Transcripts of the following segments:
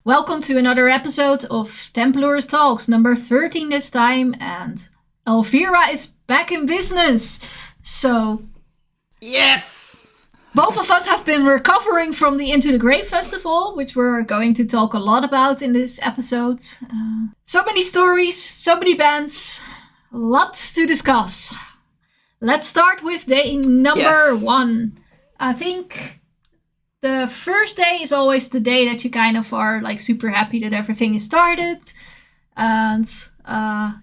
Welcome to another episode of Tempelores Talks, number 13 this time, and Elvira is back in business. So, yes! Both of us have been recovering from the Into the Grave festival, which we're going to talk a lot about in this episode. So many stories, so many bands, lots to discuss. Let's start with day number 1. I think the first day is always the day that you kind of are like super happy that everything is started. And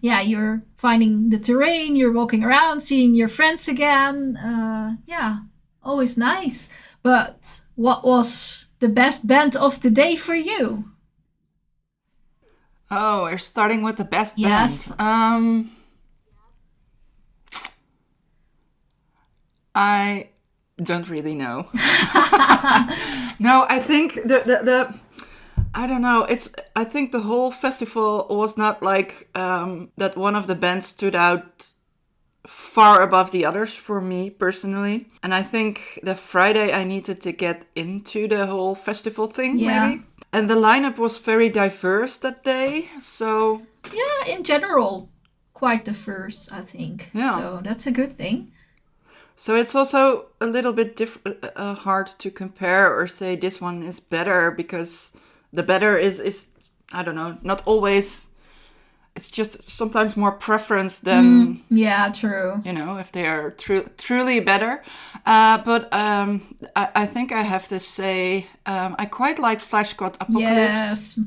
you're finding the terrain, you're walking around, seeing your friends again. Always nice. But what was the best band of the day for you? Oh, we're starting with the best Yes. band. I don't really know. No, I think the I don't know. I think the whole festival was not like that one of the bands stood out far above the others for me personally. And I think the Friday I needed to get into the whole festival thing, maybe. And the lineup was very diverse that day, so... Yeah, in general, quite diverse, I think. Yeah. So that's a good thing. So it's also a little bit hard to compare or say this one is better, because the better is I don't know, not always. It's just sometimes more preference than... Yeah, true. You know, if they are truly better. But I think I have to say I quite liked Flashcode Apocalypse.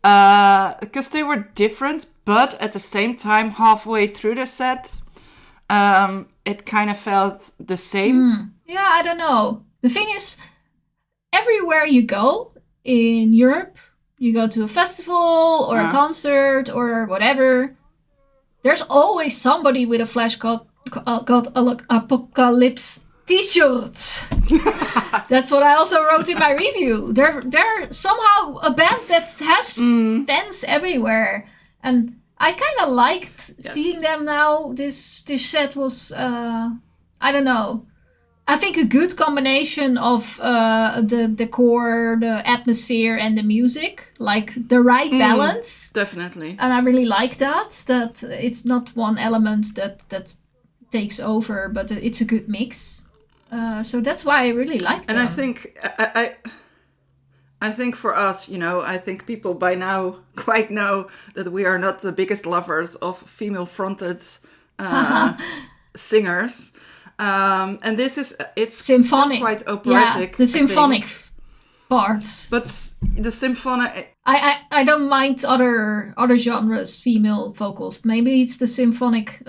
Yes. Because they were different, but at the same time, halfway through the set... it kind of felt the same. Yeah, I don't know. The thing is, everywhere you go in Europe, you go to a festival or a concert or whatever, there's always somebody with a Flashcode Apocalypse t-shirt. That's what I also wrote in my review. They're somehow a band that has fans everywhere. And I kind of liked seeing them now. This set was, I don't know. I think a good combination of the decor, the atmosphere, and the music. Like the right balance. Definitely. And I really like that. That it's not one element that takes over, but it's a good mix. So that's why I really like them. And I think... I think for us, you know, I think people by now quite know that we are not the biggest lovers of female-fronted singers. And it's symphonic. Still quite operatic. Yeah, the symphonic parts. But the symphonic... I don't mind other genres, female vocals. Maybe it's the symphonic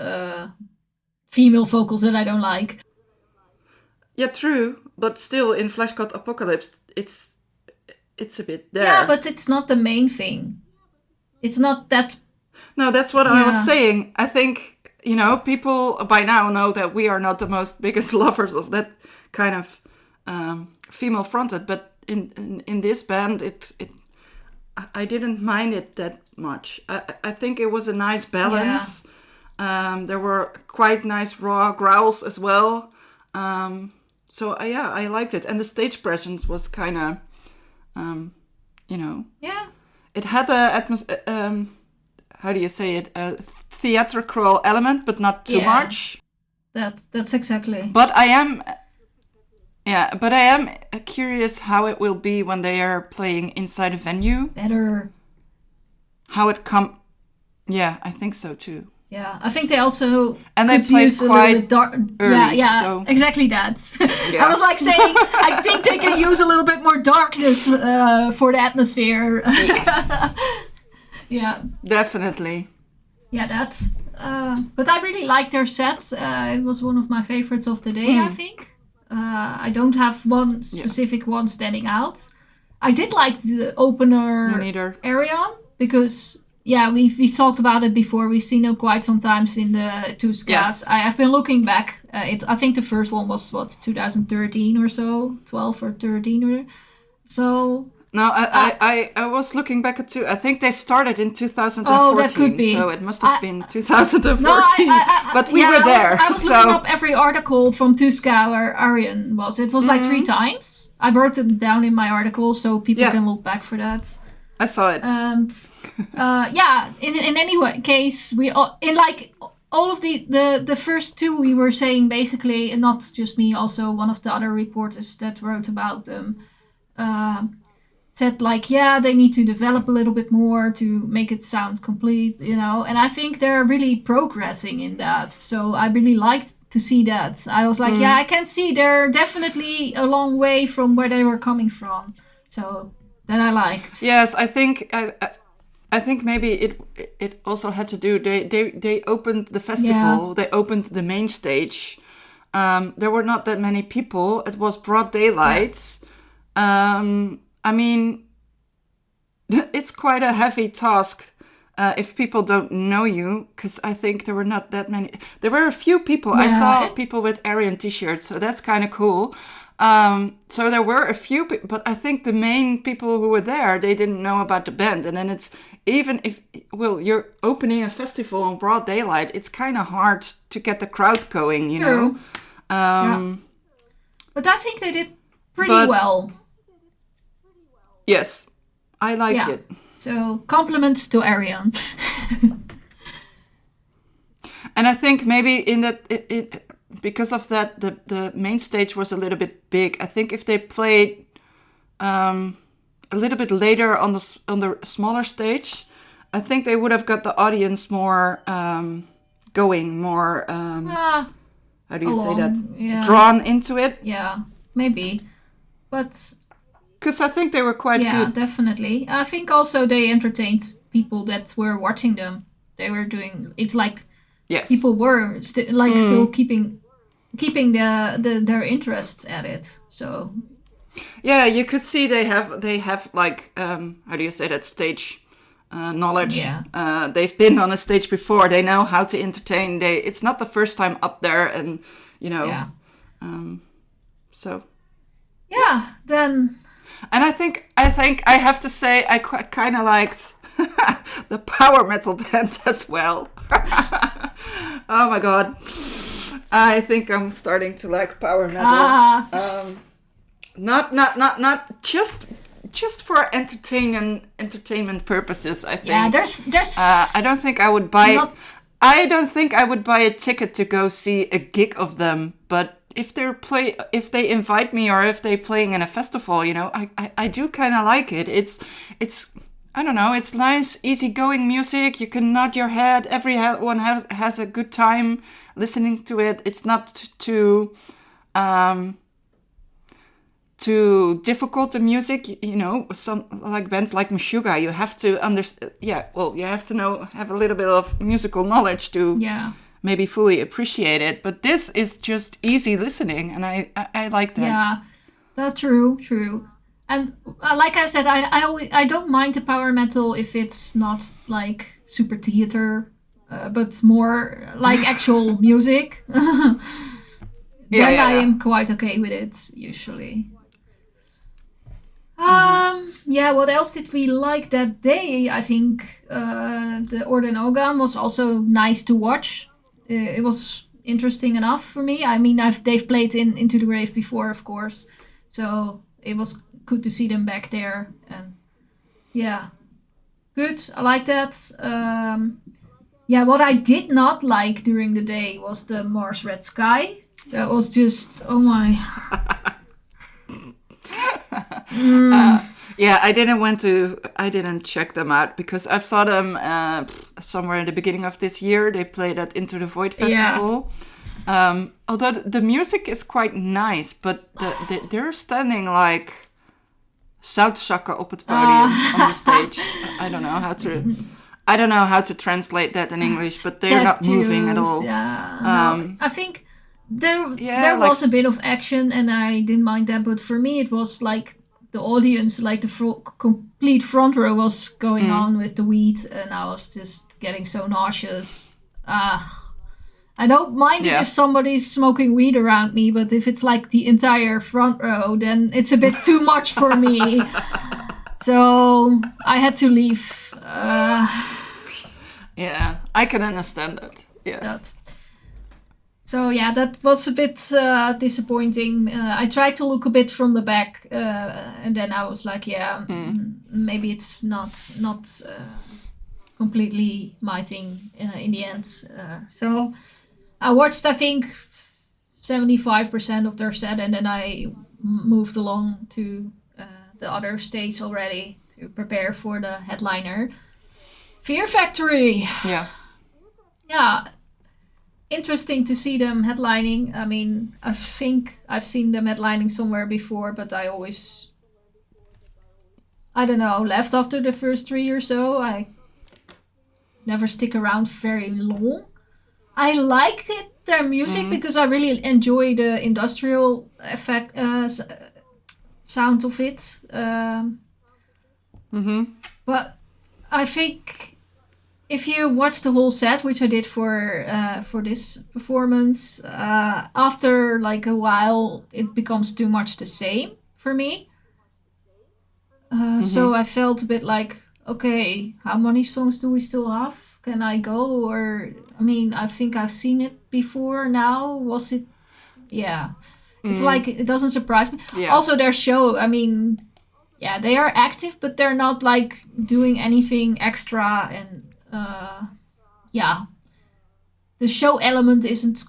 female vocals that I don't like. Yeah, true. But still, in Flashcode Apocalypse, it's a bit there. Yeah, but it's not the main thing. It's not that... No, that's what I was saying. I think, you know, people by now know that we are not the biggest lovers of that kind of female-fronted. But in this band, I didn't mind it that much. I think it was a nice balance. Yeah. There were quite nice raw growls as well. So, I liked it. And the stage presence was kind of... you know, it had a how do you say it? A theatrical element, but not too much. That's exactly. But I am curious how it will be when they are playing inside a venue. Better. How it Yeah, I think so too. Yeah, I think they also they played quite early. So. Exactly that. I was like saying, I think they can use a little bit more darkness for the atmosphere. Yes. Yeah. Definitely. Yeah, that's... but I really liked their sets. It was one of my favorites of the day, I think. I don't have one specific one standing out. I did like the opener Arion, because... Yeah, we talked about it before. We've seen them quite sometimes in the two skas. Yes. I've been looking back. I think the first one was 2013 or so, 12 or 13 or so. No, I was looking back at I think they started in 2014. Oh, that could be. So it must have been 2014. No, but we were there. I was looking up every article from Tuska where Arjen was. It was like 3 times. I wrote it down in my article so people can look back for that. I saw it. And in any case, we in like all of the first 2 we were saying basically, and not just me, also one of the other reporters that wrote about them said like, they need to develop a little bit more to make it sound complete, and I think they're really progressing in that. So I really liked to see that. I was like, I can see they're definitely a long way from where they were coming from. So that I liked. Yes, I think maybe it also had to do, they opened the festival, they opened the main stage. There were not that many people. It was broad daylight. I mean, it's quite a heavy task if people don't know you, because I think there were not that many. There were a few people. I saw people with Arjen t-shirts, so that's kind of cool. So there were a few, but I think the main people who were there, they didn't know about the band. And then it's, even if, you're opening a festival in broad daylight, it's kind of hard to get the crowd going, you know? But I think they did pretty well. Yes, I liked it. So compliments to Arjen. And I think maybe in that, because of that, the main stage was a little bit big. I think if they played a little bit later on the smaller stage, I think they would have got the audience more going, more how do you say that? Yeah. Drawn into it. Yeah, maybe, but because I think they were quite good. Yeah, definitely. I think also they entertained people that were watching them. They were doing. It's like people were still keeping their interests at it. So yeah, you could see they have like how do you say that, stage knowledge. Yeah. They've been on a stage before. They know how to entertain. It's not the first time up there, and Yeah. So. Yeah. Then. And I think I have to say I kind of liked the power metal band as well. Oh my god. I think I'm starting to like power metal. Not just for entertainment purposes, I think. Yeah, there's I don't think I would buy I don't think I would buy a ticket to go see a gig of them, but if they invite me, or if they're playing in a festival, I do kind of like it. It's I don't know, it's nice, easygoing music. You can nod your head. Everyone has a good time listening to it. It's not too difficult, the music. Some like bands like Meshuggah, you have to understand. Yeah, well, you have to have a little bit of musical knowledge to maybe fully appreciate it. But this is just easy listening, and I like that. Yeah, that's true. And like I said, I don't mind the power metal if it's not like super theater, but more like actual music. Then I am quite okay with it usually. What else did we like that day? I think the Orden Ogan was also nice to watch. It was interesting enough for me. I mean, they've played in Into the Grave before, of course, so it was good to see them back there. And good. I like that. What I did not like during the day was the Mars Red Sky. That was just, oh my. I didn't check them out because I saw them somewhere in the beginning of this year. They played at Into the Void Festival. Although the music is quite nice, but they're standing like zoutzakken op het podium on the stage. I don't know how to translate that in English, but they're not moving at all. I think there was a bit of action, and I didn't mind that. But for me, it was like the audience, like the complete front row was going on with the weed, and I was just getting so nauseous. I don't mind it if somebody's smoking weed around me, but if it's like the entire front row, then it's a bit too much for me. So I had to leave. Yeah, I can understand that. Yeah. So yeah, that was a bit disappointing. I tried to look a bit from the back, and then I was like, yeah, maybe it's not completely my thing in the end. So I watched, I think, 75% of their set, and then I moved along to the other stage already to prepare for the headliner. Fear Factory. Yeah. Interesting to see them headlining. I mean, I think I've seen them headlining somewhere before, but I always, I don't know, left after the first 3 or so. I never stick around very long. I like their music because I really enjoy the industrial effect, sound of it. But I think if you watch the whole set, which I did for this performance, after like a while, it becomes too much the same for me. So I felt a bit like, okay, how many songs do we still have? Can I go? Or, I mean, I think I've seen it before now. Was it? Yeah. It's like, it doesn't surprise me. Yeah. Also, their show, I mean, yeah, they are active, but they're not like doing anything extra. And yeah, the show element isn't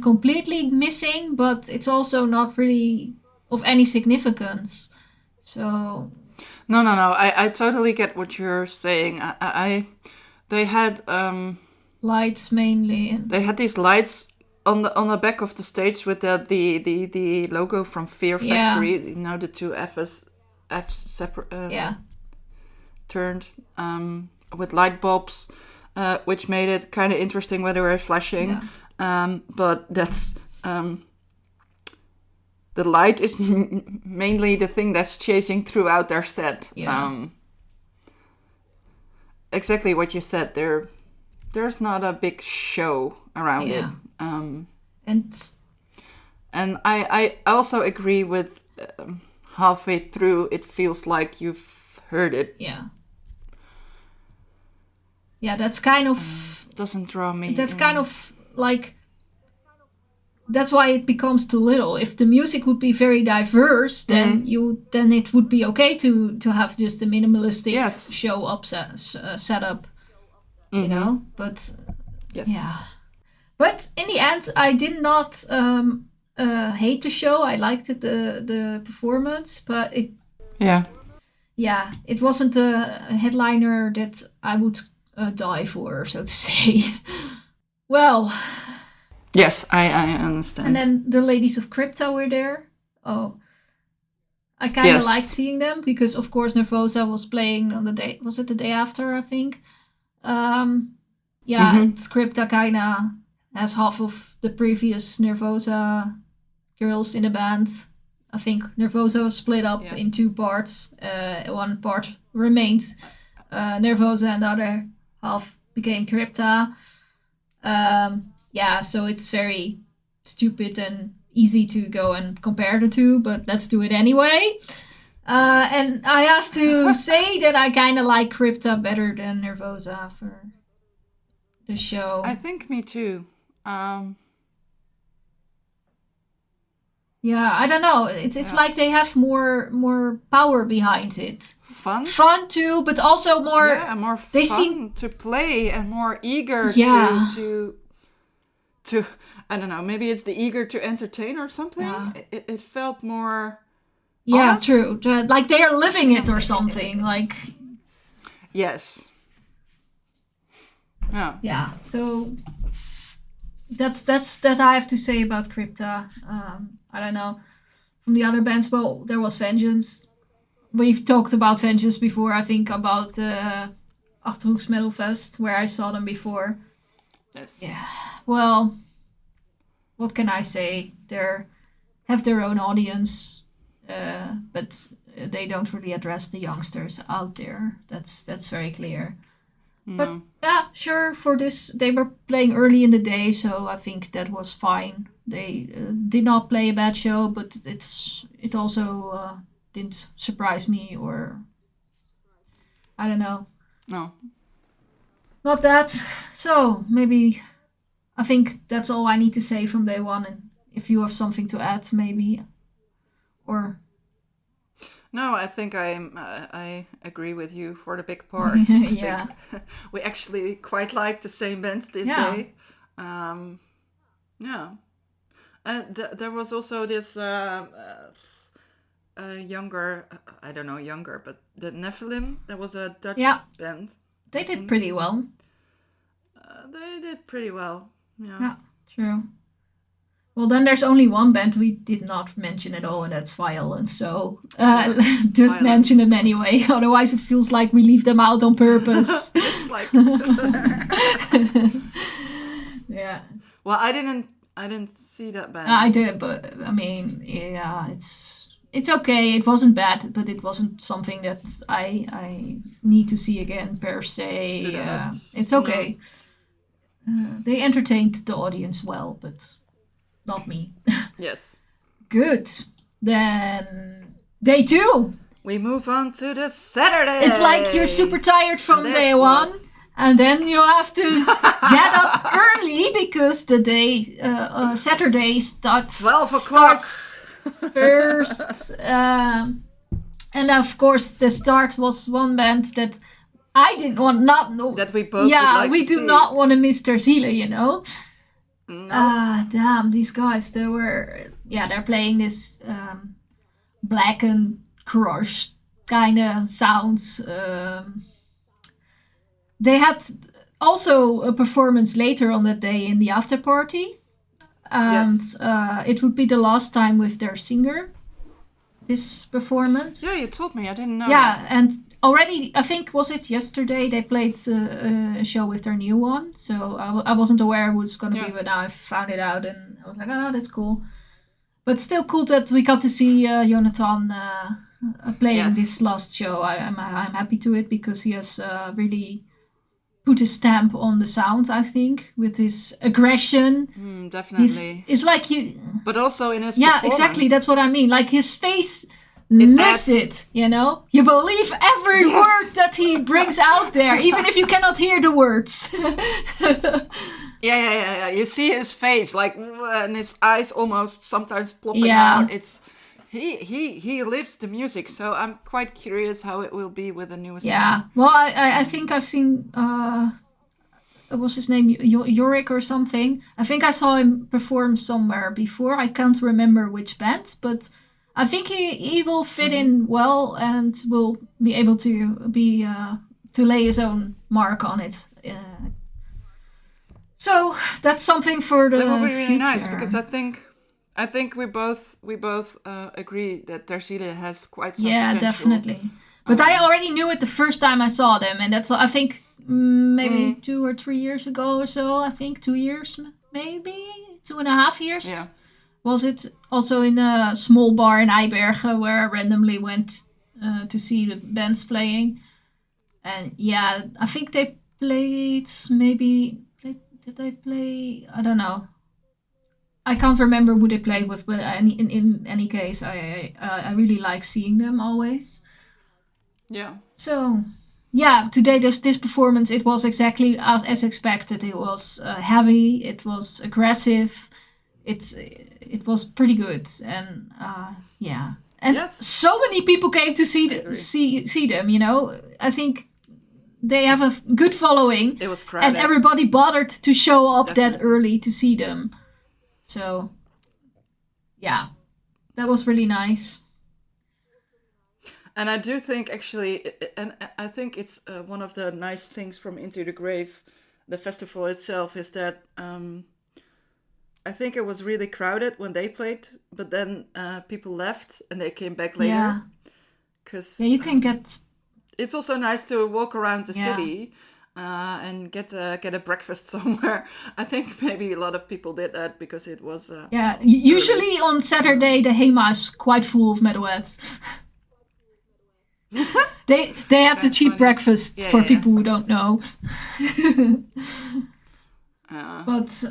completely missing, but it's also not really of any significance. So no, I totally get what you're saying. They had lights mainly, and they had these lights on the back of the stage with the logo from Fear Factory. You know, the two F's separate turned with light bulbs, which made it kind of interesting when they were flashing. But that's the light is mainly the thing that's chasing throughout their set. Exactly what you said. There's not a big show around it. And I also agree with halfway through it feels like you've heard it. Yeah, that's kind of doesn't draw me. That's kind of like, that's why it becomes too little. If the music would be very diverse, then then it would be okay to have just a minimalistic show setup, you know. But but in the end, I did not hate the show. I liked it, the performance, but it it wasn't a headliner that I would die for, so to say. Well. Yes, I understand. And then the ladies of Crypta were there. Oh, I kind of liked seeing them because, of course, Nervosa was playing on the day. Was it the day after? I think. It's Crypta kind of has half of the previous Nervosa girls in the band. I think Nervosa was split up in two parts. One part remained Nervosa, and the other half became Crypta. So it's very stupid and easy to go and compare the two, but let's do it anyway. And I have to say that I kind of like Crypta better than Nervosa for the show. I think me too. I don't know. It's like they have more power behind it. Fun too, but also more. More fun they seem to play and more eager to I don't know, maybe it's the eager to entertain or something. It felt more honest. True, like they are living it or something. Like so that's that I have to say about Crypta. I don't know, from the other bands, well, there was Vengeance. We've talked about Vengeance before, I think, about Achterhoeks Metal Fest, where I saw them before. Well, what can I say? They have their own audience, but they don't really address the youngsters out there. That's very clear. No. But sure, for this, they were playing early in the day, so I think that was fine. They did not play a bad show, but it also didn't surprise me, or I don't know. No. Not that. So maybe I think that's all I need to say from day one. And if you have something to add, maybe, or No, I think I agree with you for the big part. yeah, We actually quite like the same bands this Yeah. day. Yeah. And there was also this younger, I don't know, younger, but the Nephilim, that was a Dutch Yeah. band. they did pretty well. They did pretty well. Yeah. Yeah, true. Well, then there's only one band we did not mention at all, and that's Violence. So just Violence. mention them anyway. Otherwise, it feels like we leave them out on purpose. It's like Yeah, well, I didn't see that band. I did, but I mean, yeah, it's okay. It wasn't bad, but it wasn't something that I need to see again per se. Stood out. It's okay. They entertained the audience well, but not me. Yes. Good. Then day 2. We move on to the Saturday. It's like you're super tired from And day this 1, was- and then you have to get up early because the day Saturday starts 12 o'clock. starts first. And of course, the start was one band that I didn't want that we both yeah, would like we to do see. not want to miss their Ziele, you know. No. Damn, these guys, they're playing this black and crushed kind of sounds. They had also a performance later on that day in the after party. And Yes. it would be the last time with their singer, this performance. Yeah, you told me. I didn't know. Yeah, that. and already, I think, was it yesterday, they played a show with their new one. So I wasn't aware it was going to be, Yeah. but now I found it out and I was like, oh, that's cool. But still cool that we got to see Jonathan playing Yes. this last show. I'm happy to it because he has really put a stamp on the sound, I think, with his aggression. Definitely. It's like you... But also in his Yeah, performance. exactly. That's what I mean. Like his face lives adds- it, you know? You believe every Yes. word that he brings out there, even if you cannot hear the words. Yeah. You see his face, like, and his eyes almost sometimes plopping Yeah. out. It's he lives the music, so I'm quite curious how it will be with the newest. Yeah. Well, I think I've seen... what's his name? Yorick or something. I think I saw him perform somewhere before. I can't remember which band, but I think he will fit in well and will be able to lay his own mark on it. So that's something for the That will be really future. nice because I think we both agree that Tarsila has quite some Yeah, potential. definitely. But I already knew it the first time I saw them, and that's I think maybe 2 or 3 years ago or so. I think 2 years, maybe 2.5 years. Yeah. Was it also in a small bar in Eibergen where I randomly went to see the bands playing, and yeah, I think they played maybe. Did they play? I don't know. I can't remember who they played with, but in any case, I really like seeing them always. Yeah. So, yeah, today this performance, it was exactly as expected. It was heavy, it was aggressive, it was pretty good, and yeah. And Yes. so many people came to see them, you know. I think they have a good following. It was crowded. And everybody bothered to show up that Definitely. early to see them. So, yeah, that was really nice. And I do think actually, and I think it's one of the nice things from Into the Grave, the festival itself, is that I think it was really crowded when they played, but then people left and they came back later. Yeah. Because Yeah, you can get... it's also nice to walk around the Yeah. city and get a breakfast somewhere. I think maybe a lot of people did that because it was... Yeah, usually on Saturday, the HEMA is quite full of metalheads. They have the That's cheap funny. breakfasts Yeah, for yeah. people who don't know. uh, But,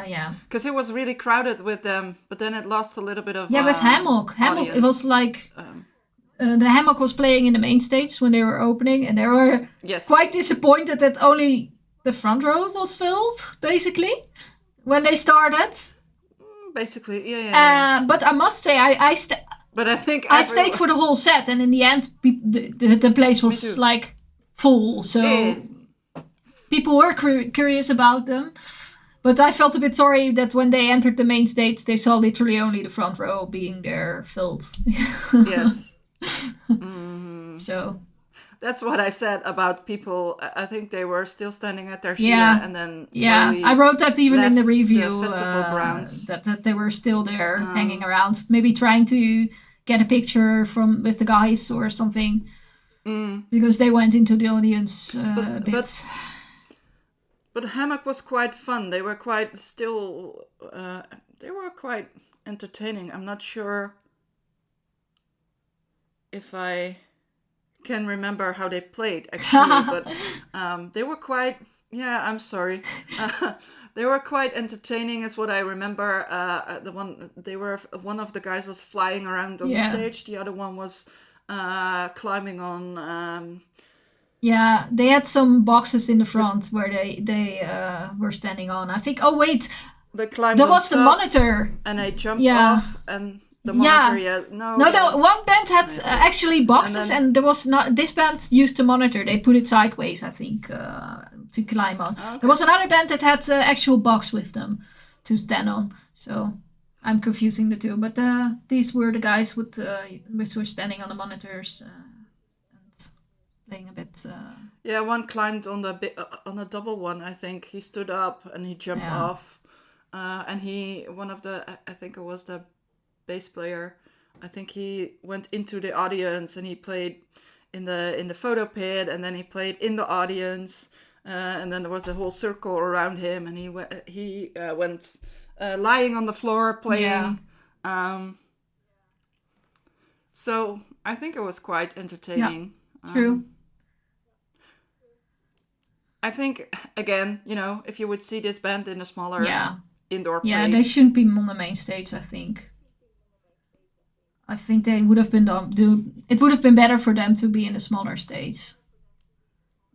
yeah. Because it was really crowded with them, but then it lost a little bit of Yeah, with Hammock. Hammock, it audience. was like the Hammock was playing in the main stage when they were opening, and they were quite disappointed that only the front row was filled, basically, when they started. Basically, yeah. But I must say, but I think I stayed for the whole set, and in the end, the place was like full. So people were curious about them. But I felt a bit sorry that when they entered the main stage, they saw literally only the front row being there filled. Yes. So that's what I said about people. I think they were still standing at their Sheila and then I wrote that even in the review. The festival grounds. That they were still there hanging around, maybe trying to get a picture with the guys or something, because they went into the audience a bit. But Hammock was quite fun. They were quite entertaining. I'm not sure if I can remember how they played, actually. But they were quite, I'm sorry. They were quite entertaining is what I remember. One of the guys was flying around on the stage. The other one was climbing on... Yeah, they had some boxes in the front where they were standing on. I think. Oh wait, they climbed. There was the monitor, and they jumped off, and the monitor. No. One band had actually boxes, and there was not. This band used the monitor. They put it sideways, I think, to climb on. Okay. There was another band that had actual box with them to stand on. So I'm confusing the two, but these were the guys which were standing on the monitors. A bit. One climbed on a double one. I think he stood up and he jumped off, and I think it was the bass player. I think he went into the audience and he played in the photo pit, and then he played in the audience, and then there was a whole circle around him, and he went lying on the floor playing. So I think it was quite entertaining. Yeah, true. I think, again, if you would see this band in a smaller indoor place... Yeah, they shouldn't be on the main stage, I think. I think they would have been it would have been better for them to be in a smaller stage.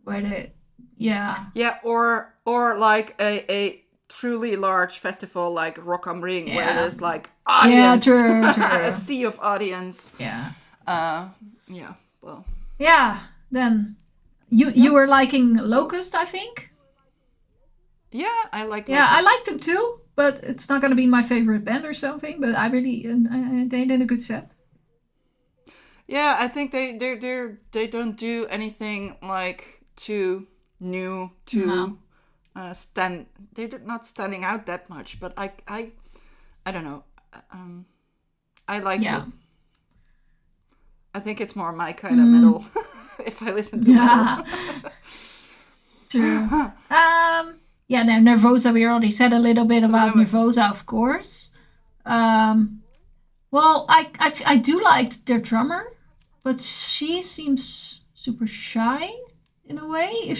Where they... Yeah. Yeah, or like a truly large festival like Rock am Ring, where there's like audience. Yeah, true. A sea of audience. Yeah. Well. Yeah, then... You were liking Locust, I think? Yeah, I like Locust. Yeah, I liked them too, but it's not going to be my favorite band or something, but I really... they did a good set. Yeah, I think they don't do anything like too new to stand... They're not standing out that much, but I don't know. I like it. I think it's more my kind of metal. If I listen to metal. True. Then Nervosa, we already said a little bit about Nervosa, of course. Well, I do like their drummer, but she seems super shy in a way.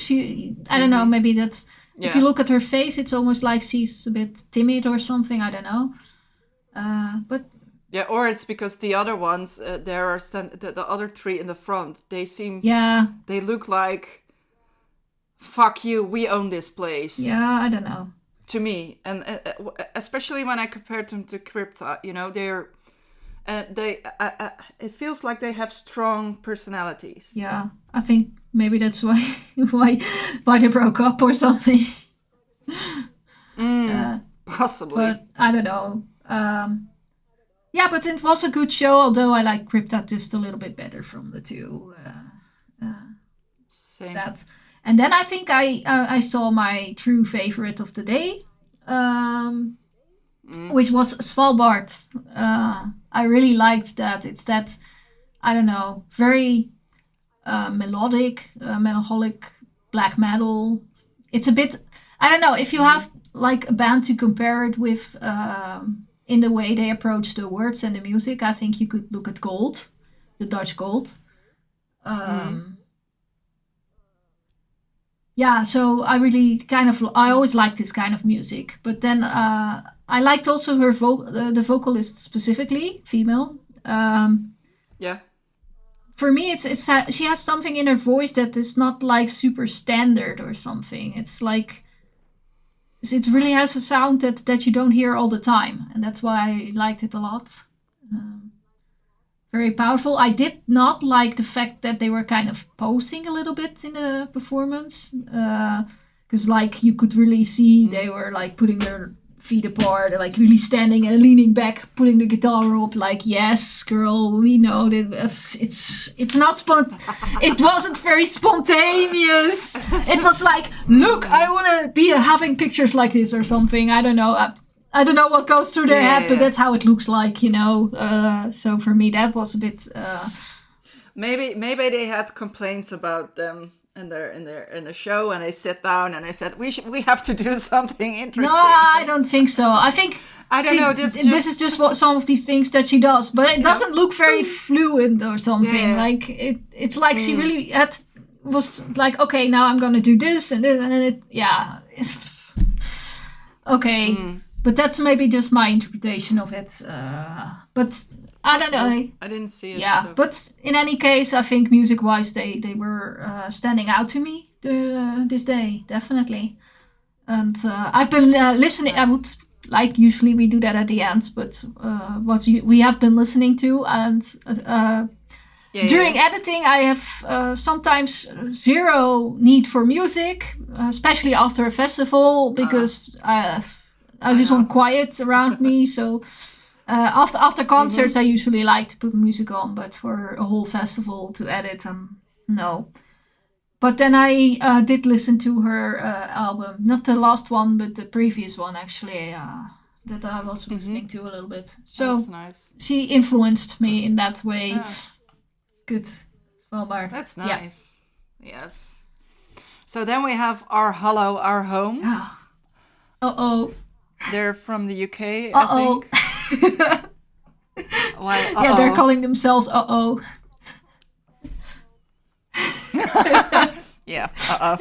I don't know, maybe that's... If you look at her face, it's almost like she's a bit timid or something, I don't know. But... Yeah, or it's because the other ones, the other three in the front, they seem... Yeah. They look like, fuck you, we own this place. Yeah, I don't know. To me, and especially when I compared them to Crypta, they're... it feels like they have strong personalities. Yeah, I think maybe that's why they broke up or something. Possibly. But I don't know. Yeah, but it was a good show, although I like Crypta just a little bit better from the two. Same. That. And then I think I saw my true favorite of the day, which was Svalbard. I really liked that. It's that, I don't know, very melodic, melancholic black metal. It's a bit, I don't know, if you have like a band to compare it with... in the way they approach the words and the music, I think you could look at Gold, the Dutch Gold. Yeah, so I always liked this kind of music. But then I liked also her the vocalist specifically, female. for me, it's she has something in her voice that is not like super standard or something. It's like it really has a sound that you don't hear all the time, and that's why I liked it a lot. Very powerful. I did not like the fact that they were kind of posing a little bit in the performance, because like you could really see they were like putting their feet apart, like really standing and leaning back, putting the guitar up. Like, yes, girl, we know that it's not it wasn't very spontaneous. It was like, look, I want to be having pictures like this or something. I don't know. I don't know what goes through their head, but that's how it looks like, you know. So for me, that was a bit. Maybe they had complaints about them in the show, and they sat down and they said we have to do something interesting. No, I don't think so. I think I don't know. This is just what some of these things that she does, but it doesn't look very fluent or something. Yeah. Like it's like she really was like, okay, now I'm gonna do this and this, and then okay. But that's maybe just my interpretation of it. But I don't know. I didn't see it. Yeah, so. but in any case, I think music-wise, they were standing out to me this day, definitely. And I've been listening. I would usually we do that at the end, but what we have been listening to, and during editing, I have sometimes zero need for music, especially after a festival, because I just want quiet around me. So after concerts, I usually like to put music on, but for a whole festival to edit, no. But then I did listen to her album, not the last one, but the previous one actually, that I was listening to a little bit. So that's nice. She influenced me in that way. Yeah. Good. Well, Bart. That's nice. Yeah. Yes. So then we have Our Hollow, Our Home. Uh-oh. They're from the UK, I think. Why? Uh-oh. Yeah, they're calling themselves Uh-oh. Yeah. Uh-oh.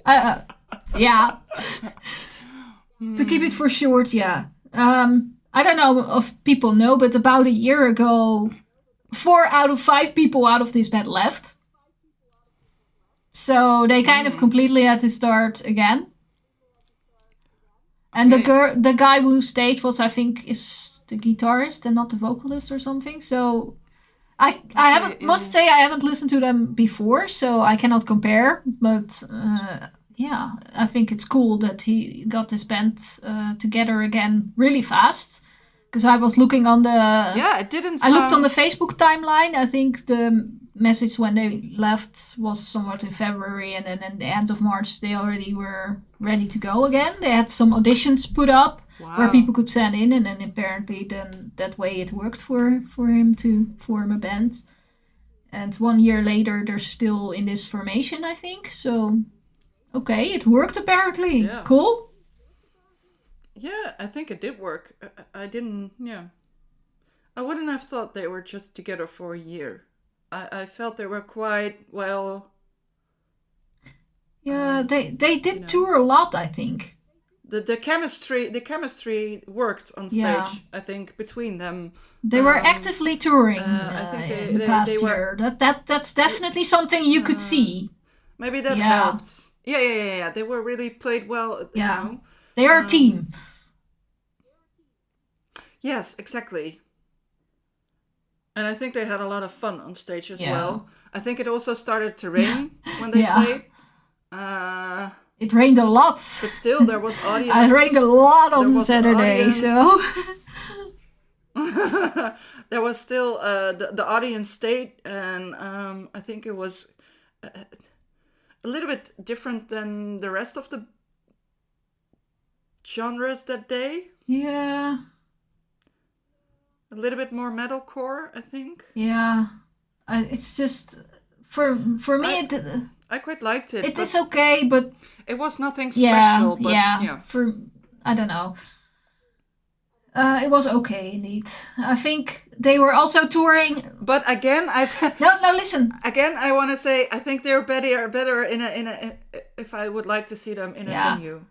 Uh-oh. Yeah. To keep it for short, yeah. I don't know if people know, but about a year ago, 4 out of 5 people out of this band left. So they kind of completely had to start again. And the guy who stayed was, I think, is the guitarist and not the vocalist or something. So I must say I haven't listened to them before, so I cannot compare. But yeah, I think it's cool that he got this band together again really fast. Because I was looking on the... Yeah, it didn't sound... I looked on the Facebook timeline. I think the message when they left was somewhat in February. And then at the end of March, they already were ready to go again. They had some auditions put up where people could send in. And then apparently then that way it worked for him to form a band. And 1 year later, they're still in this formation, I think. So, okay, it worked apparently. Yeah. Cool. Yeah, I think it did work. I didn't, I wouldn't have thought they were just together for a year. I felt they were quite well... Yeah, they did tour a lot, I think. The chemistry worked on stage, I think, between them. They were actively touring I think in the past year. That's definitely something you could see. Maybe that helped. Yeah. They were really played well. Yeah. You know. They are a team. Yes, exactly. And I think they had a lot of fun on stage as well. I think it also started to rain when they played. It rained a lot. But still, there was audience. It rained a lot on Saturday, so... There was still... the audience stayed, and I think it was a little bit different than the rest of the genres that day. Yeah. A little bit more metalcore, I think. Yeah. It's just... For me, I quite liked it. It is okay, but... It was nothing special, but... Yeah. I don't know. It was okay, indeed. I think they were also touring... But again, No, listen. Again, I want to say, I think they're better in a if I would like to see them in a venue.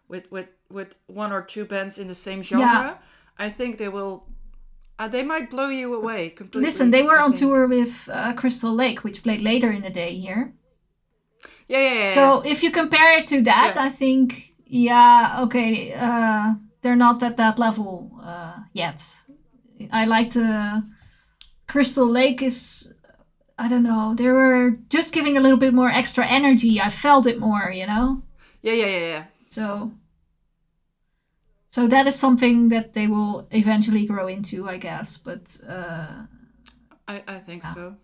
With 1 or 2 bands in the same genre, I think they will They might blow you away completely. Listen, they were on tour with Crystal Lake, which played later in the day here. Yeah. So if you compare it to that, I think, okay, they're not at that level yet. I like the Crystal Lake is, I don't know, they were just giving a little bit more extra energy. I felt it more, you know? Yeah. So that is something that they will eventually grow into, I guess. But I think so.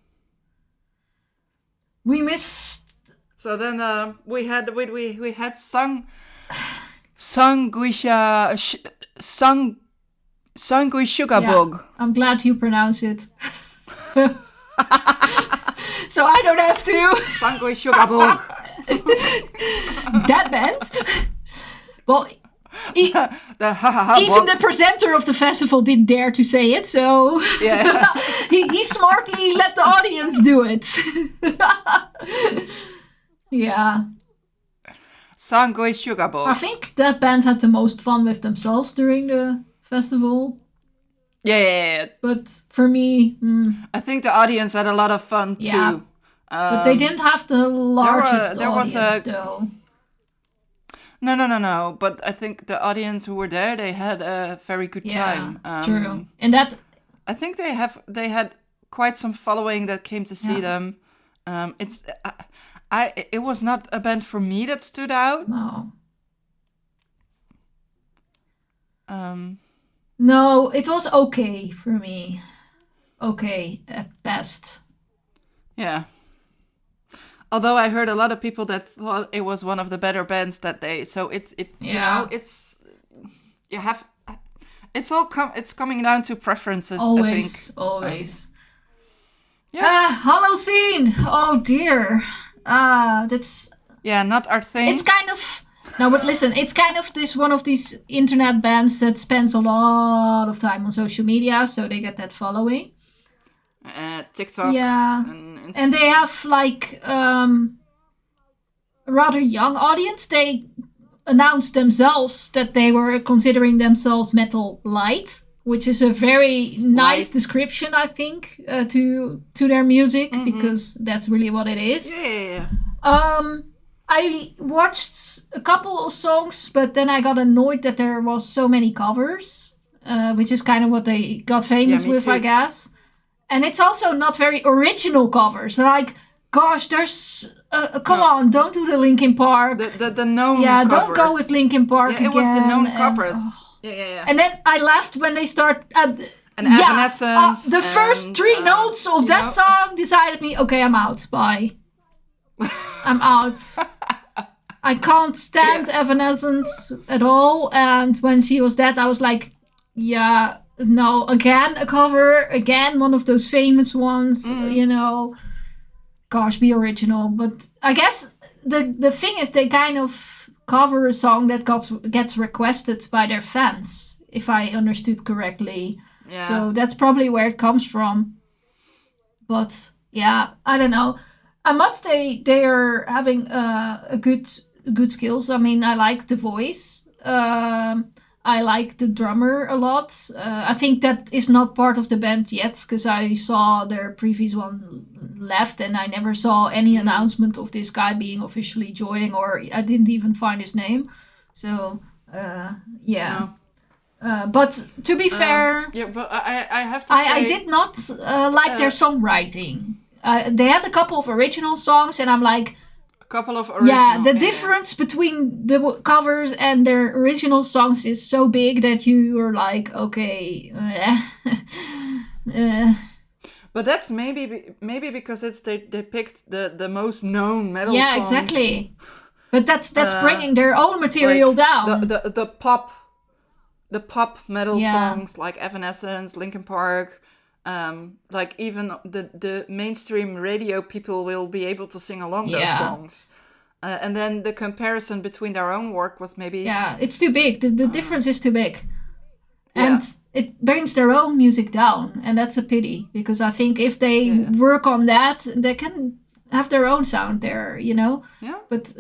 We missed. So then we had Sangui Sugarbug. I'm glad you pronounce it. So I don't have to. Sangui Sugarbug. That band. Well, even the presenter of the festival didn't dare to say it, so he smartly let the audience do it. Yeah. Sangui Sugarbug. I think that band had the most fun with themselves during the festival. Yeah. But for me... I think the audience had a lot of fun too. Yeah. But they didn't have the largest audience, though. No. But I think the audience who were there, they had a very good time. True. And that... I think they had quite some following that came to see them. It was not a band for me that stood out. No. No, it was okay for me. Okay, at best. Yeah. Although I heard a lot of people that thought it was one of the better bands that day. So it's coming down to preferences. Always. Yeah. Holocene. Oh dear. That's not our thing. It's kind of no, but listen, it's kind of one of these internet bands that spends a lot of time on social media, so they get that following. TikTok. Yeah, and they have like a rather young audience. They announced themselves that they were considering themselves metal light, which is a very nice description, I think, to their music, because that's really what it is. Yeah. I watched a couple of songs, but then I got annoyed that there was so many covers, which is kind of what they got famous with, too. I guess. And it's also not very original covers. Like, gosh, there's... come on, don't do the Linkin Park. The known covers. Yeah, don't go with Linkin Park again. It was the known covers. Yeah. And then I laughed when they start... Evanescence. The first three notes of that song decided me, okay, I'm out. Bye. I'm out. I can't stand Evanescence at all. And when she was dead, I was like, no, again, a cover. Again, one of those famous ones, you know. Gosh, be original. But I guess the thing is they kind of cover a song that gets requested by their fans, if I understood correctly. Yeah. So that's probably where it comes from. But yeah, I don't know. I must say they are having a good skills. I mean, I like the voice. I like the drummer a lot. I think that is not part of the band yet, because I saw their previous one left and I never saw any announcement of this guy being officially joining, or I didn't even find his name. So, yeah. No. But to be fair... Yeah, but I have to say... I did not like their songwriting. They had a couple of original songs and I'm like... Couple of original. Yeah, the difference between the covers and their original songs is so big that you are like, okay. But that's maybe because they picked the most known metal. Yeah, songs. Exactly. But that's bringing their own material like down. The pop metal songs like Evanescence, Linkin Park. Like even the mainstream radio people will be able to sing along those songs. And then the comparison between their own work was maybe... Yeah, it's too big. The difference is too big. And it brings their own music down. And that's a pity. Because I think if they work on that, they can have their own sound there, you know? Yeah. But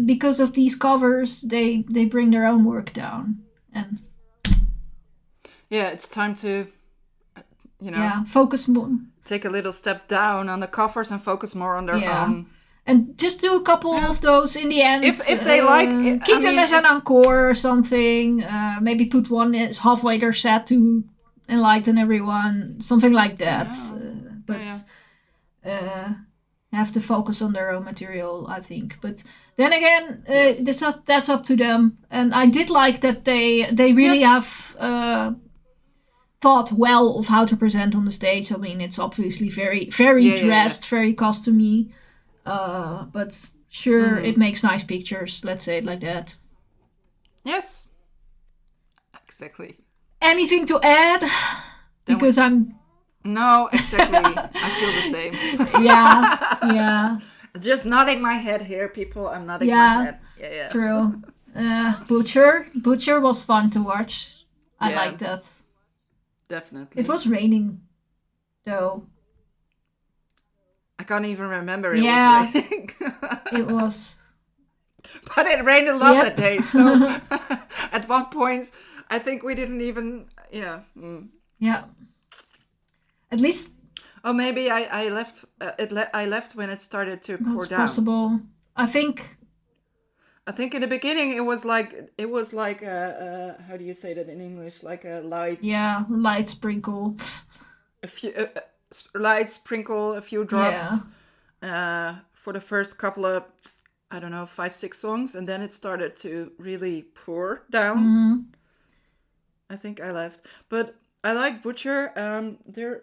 because of these covers, they bring their own work down. And yeah, it's time to focus more. Take a little step down on the covers and focus more on their own. And just do a couple of those in the end. If they like... keep them as an encore or something. Maybe put one as halfway their set to enlighten everyone. Something like that. Have to focus on their own material, I think. But then again, that's up to them. And I did like that they really have thought well of how to present on the stage. I mean, it's obviously very, very dressed, very costumey. But sure, it makes nice pictures. Let's say it like that. Yes. Exactly. Anything to add? Because No, exactly. I feel the same. Yeah. Just nodding my head here, people. I'm nodding my head. Yeah. True. Butcher was fun to watch. I liked that. Definitely. It was raining, though. I can't even remember it was raining. It was. But it rained a lot that day. So at one point, I think we didn't even... Yeah. Yeah. At least... Oh, maybe I left. I left when it started to pour down. That's possible. I think in the beginning it was like how do you say that in English? Like a light. Yeah, light sprinkle. A few light sprinkle, a few drops. For the first couple of 5-6 songs, and then it started to really pour down. Mm-hmm. I think I left, but. I like Butcher. They're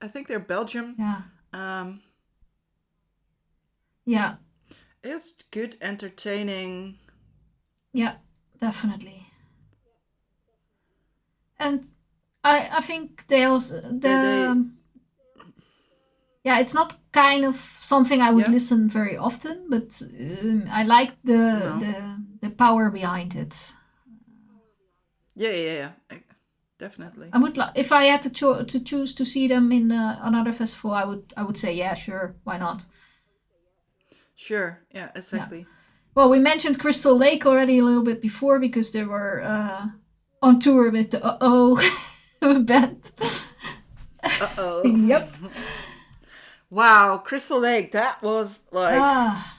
I think they're Belgium. Yeah. Yeah. It's good, entertaining. Yeah, definitely. And I think they also it's not kind of something I would listen very often, but I like the power behind it. Yeah. Definitely. I would if I had to choose to see them in another festival, I would say sure, why not? Sure, yeah, exactly. Yeah. Well, we mentioned Crystal Lake already a little bit before because they were on tour with the band. Yep. Wow, Crystal Lake, that was like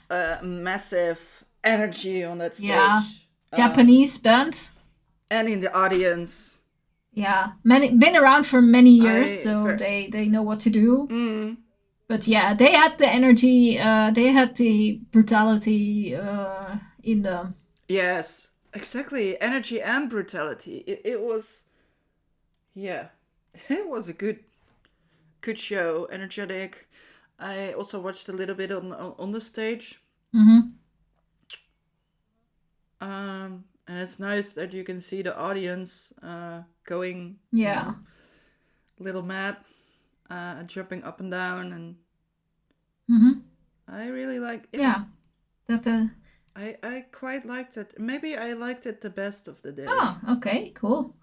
a massive energy on that stage. Yeah, Japanese band. And in the audience. Yeah, been around for many years, they know what to do. Mm. But yeah, they had the energy, they had the brutality in them. Yes, exactly. Energy and brutality. It was, it was a good show. Energetic. I also watched a little bit on the stage. Mm-hmm. And it's nice that you can see the audience going a little mad, jumping up and down, and I really like it. Yeah, I quite liked it. Maybe I liked it the best of the day. Oh, okay, cool.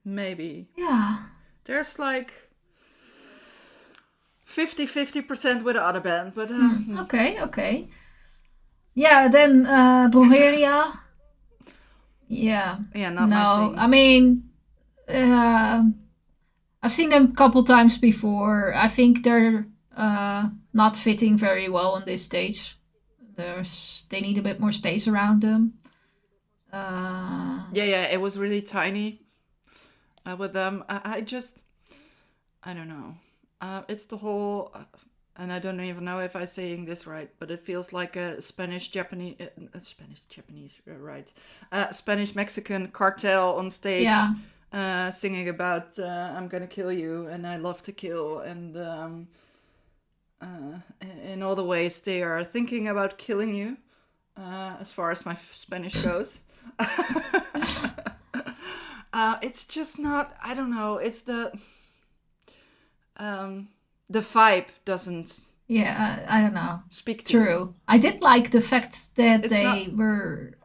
Maybe. Yeah. There's like 50% with the other band, but okay. Yeah, then Bulgaria. Yeah. Yeah, not my thing. I mean, I've seen them a couple times before. I think they're not fitting very well on this stage. They need a bit more space around them. It was really tiny with them. I don't know. It's the whole... and I don't even know if I'm saying this right, but it feels like a Spanish-Mexican cartel on stage, singing about "I'm gonna kill you" and "I love to kill," and in all the ways they are thinking about killing you, as far as my Spanish goes. It's just not. I don't know. It's the vibe doesn't. Yeah, I don't know. Speak to True. you. I did like the fact that they were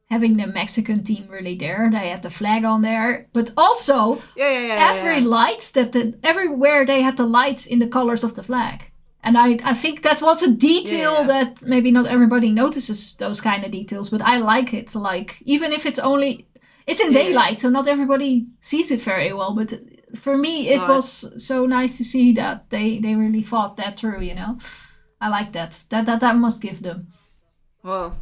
having the Mexican team really there. They had the flag on there, but also lights everywhere they had the lights in the colors of the flag. And I think that was a detail that maybe not everybody notices those kind of details, but I like it. Like even if it's only it's in daylight, so not everybody sees it very well. But for me, it was so nice to see that they really thought that through. I like that. That must give them. Well,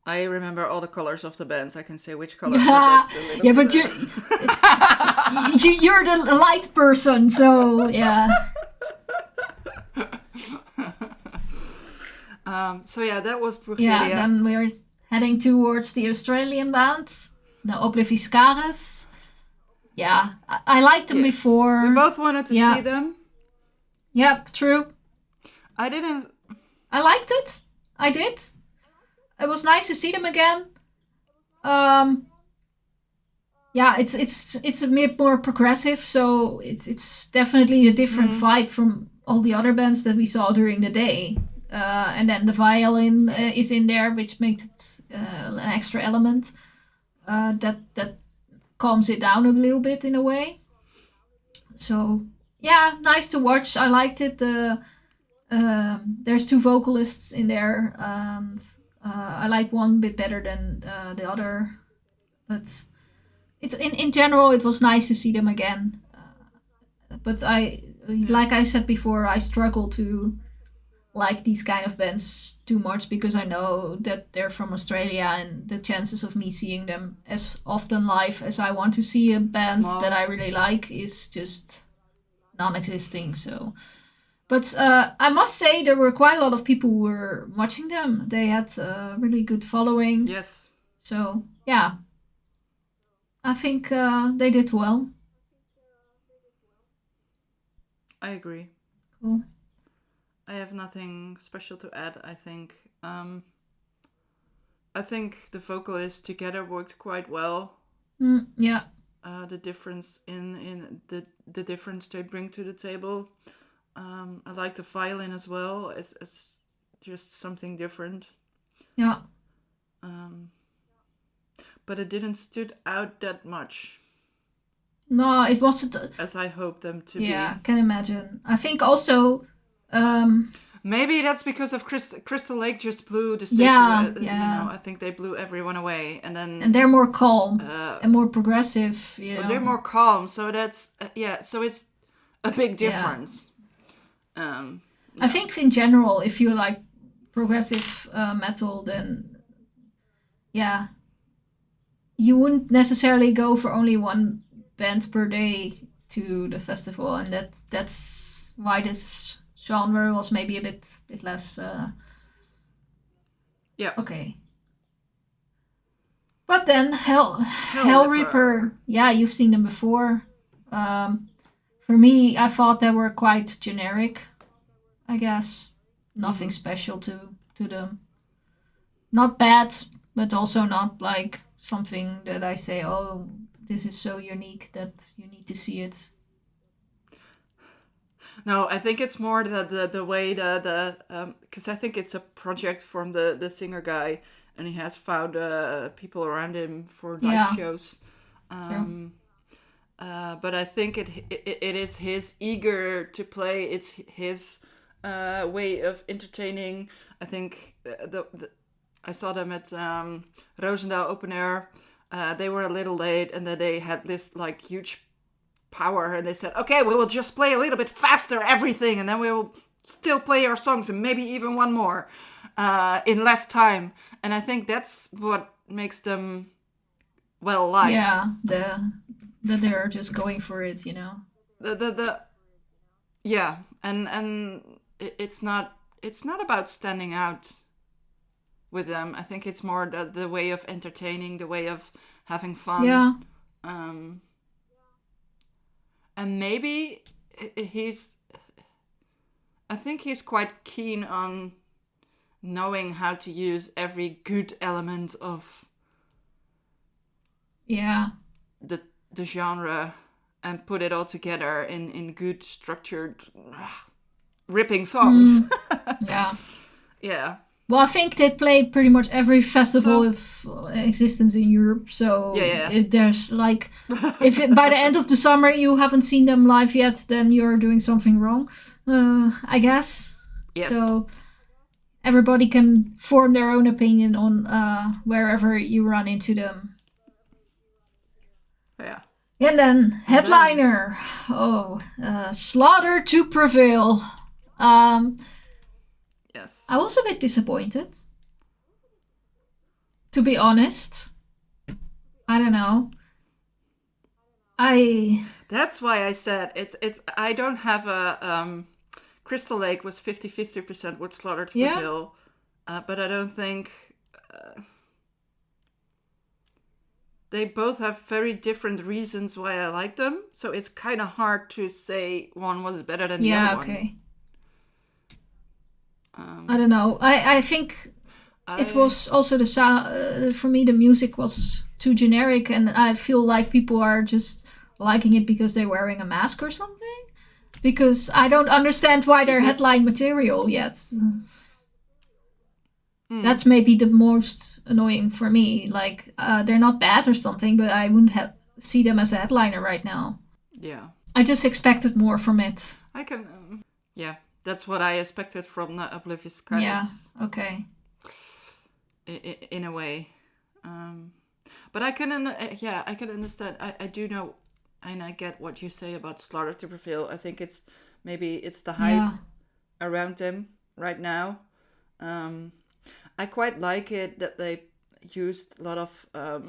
I remember all the colors of the bands. I can say which color. Yeah, but you're the light person, so yeah. So yeah, that was Brugeria. Yeah, then we're heading towards the Australian band, the Obliviscaris. Yeah, I liked them before. We both wanted to see them. Yep, true. I didn't. I liked it. I did. It was nice to see them again. Yeah, it's a bit more progressive, so it's definitely a different vibe from all the other bands that we saw during the day. And then the violin is in there, which makes it an extra element that calms it down a little bit in a way. So yeah, nice to watch. I liked it. There's two vocalists in there, and I like one bit better than the other. But it's in general, it was nice to see them again. But like I said before, I struggle to like these kind of bands too much because I know that they're from Australia and the chances of me seeing them as often live as I want to see a band that I really like is just non-existing. So, but I must say there were quite a lot of people who were watching them. They had a really good following. Yes. So yeah, I think they did well. I agree. Cool. I have nothing special to add, I think. I think the vocalists together worked quite well. Yeah. The difference in the difference they bring to the table. I like the violin as well as just something different. Yeah. But it didn't stood out that much. No, it wasn't as I hoped them to be. Yeah, can imagine. I think also maybe that's because of Crystal Lake just blew the station. Yeah. I think they blew everyone away, and they're more calm and more progressive. They're more calm, so that's so it's a big difference. Yeah. I think in general, if you like progressive metal, then you wouldn't necessarily go for only one band per day to the festival, and that's why this genre was maybe a bit less okay. But then Hell Reaper, you've seen them before. For me, I thought they were quite generic, I guess. Nothing special to them. Not bad, but also not like something that I say, oh, this is so unique that you need to see it. No, I think it's more the way because I think it's a project from the singer guy, and he has found people around him for live shows. But I think it is his eager to play. It's his way of entertaining. I think I saw them at Roosendaal Open Air. They were a little late, and then they had this like huge power, and they said, okay, we will just play a little bit faster everything, and then we will still play our songs and maybe even one more in less time. And I think that's what makes them well liked. Yeah, that they're just going for it, and it's not about standing out with them. I think it's more the way of entertaining, the way of having fun. Yeah. And maybe I think he's quite keen on knowing how to use every good element of the genre and put it all together in good structured ripping songs. Yeah. Well, I think they play pretty much every festival of existence in Europe. So there's like, if by the end of the summer you haven't seen them live yet, then you're doing something wrong, I guess. Yes. So everybody can form their own opinion on wherever you run into them. Yeah. And then headliner. Slaughter to Prevail. Yes. I was a bit disappointed. To be honest. I don't know. That's why I said it's I don't have a Crystal Lake was 50% with Slaughter to Prevail, but I don't think they both have very different reasons why I like them, so it's kind of hard to say one was better than the other one. Yeah, okay. I don't know. I think it was also the sound. For me, the music was too generic, and I feel like people are just liking it because they're wearing a mask or something. Because I don't understand why they're headline material yet. That's maybe the most annoying for me. Like, they're not bad or something, but I wouldn't see them as a headliner right now. Yeah. I just expected more from it. I can... yeah, that's what I expected from the Oblivious kind of... Yeah, okay. In a way. But I can understand. I do know, and I get what you say about Slaughter to Prevail. I think it's the hype around them right now. I quite like it that they used a lot of how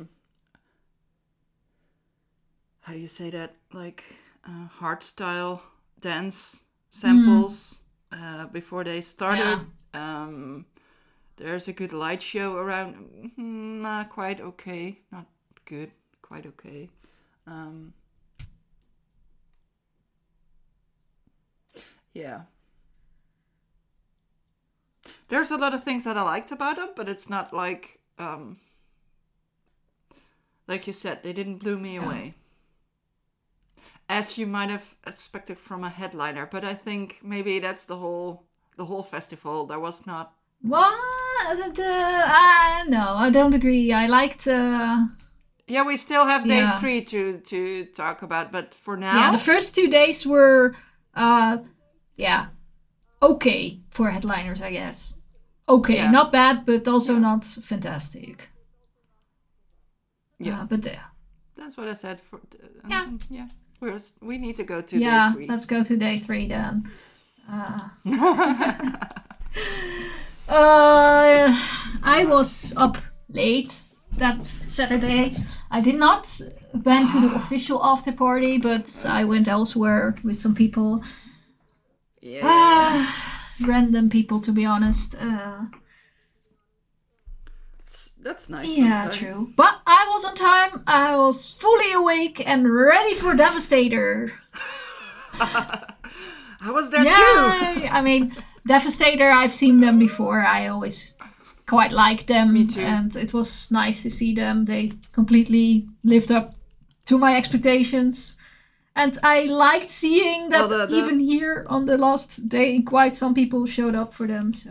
do you say that, like hardstyle dance samples before they started. There's a good light show around. Quite okay. Not good. Quite okay. Yeah. There's a lot of things that I liked about them, but it's not like you said, they didn't blow me away. As you might have expected from a headliner, but I think maybe that's the whole festival. There was not... What? No, I don't agree. I liked... Yeah, we still have day 3 to talk about, but for now... Yeah, the first 2 days were, okay for headliners, I guess. Okay, not bad, but also not fantastic. Yeah. But that's what I said. Yeah. We need to go to day 3. Let's go to day 3 then. I was up late that Saturday. I did not went to the official after party, but I went elsewhere with some people. Yeah. Random people, to be honest. That's nice. Yeah, sometimes. True. But I was on time. I was fully awake and ready for Devastator. I was there too. I mean, Devastator, I've seen them before. I always quite liked them. Me too. And it was nice to see them. They completely lived up to my expectations. And I liked seeing that even here on the last day, quite some people showed up for them. So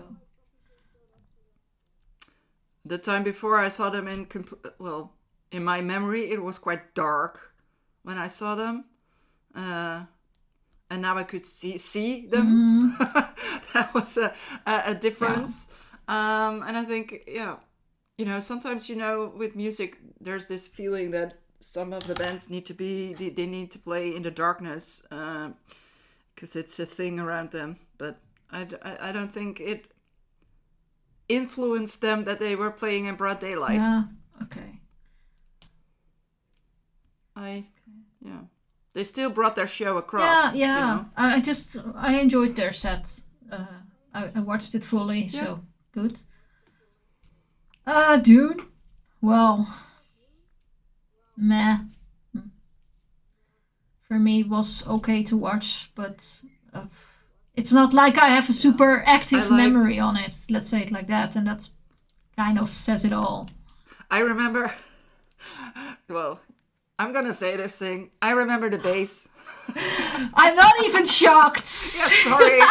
the time before I saw them in my memory, it was quite dark when I saw them. And now I could see them. That was a difference. Yeah. And I think, sometimes, with music, there's this feeling that some of the bands need to play in the darkness because it's a thing around them. But I don't think it influenced them that they were playing in broad daylight. Yeah, okay. They still brought their show across. Yeah. I enjoyed their set. I watched it fully, so good. Dune. Well, meh. For me, it was okay to watch, but it's not like I have a super active memory on it. Let's say it like that, and that's kind of says it all. I remember. Well, I'm gonna say this thing. I remember the bass. I'm not even shocked. Sorry.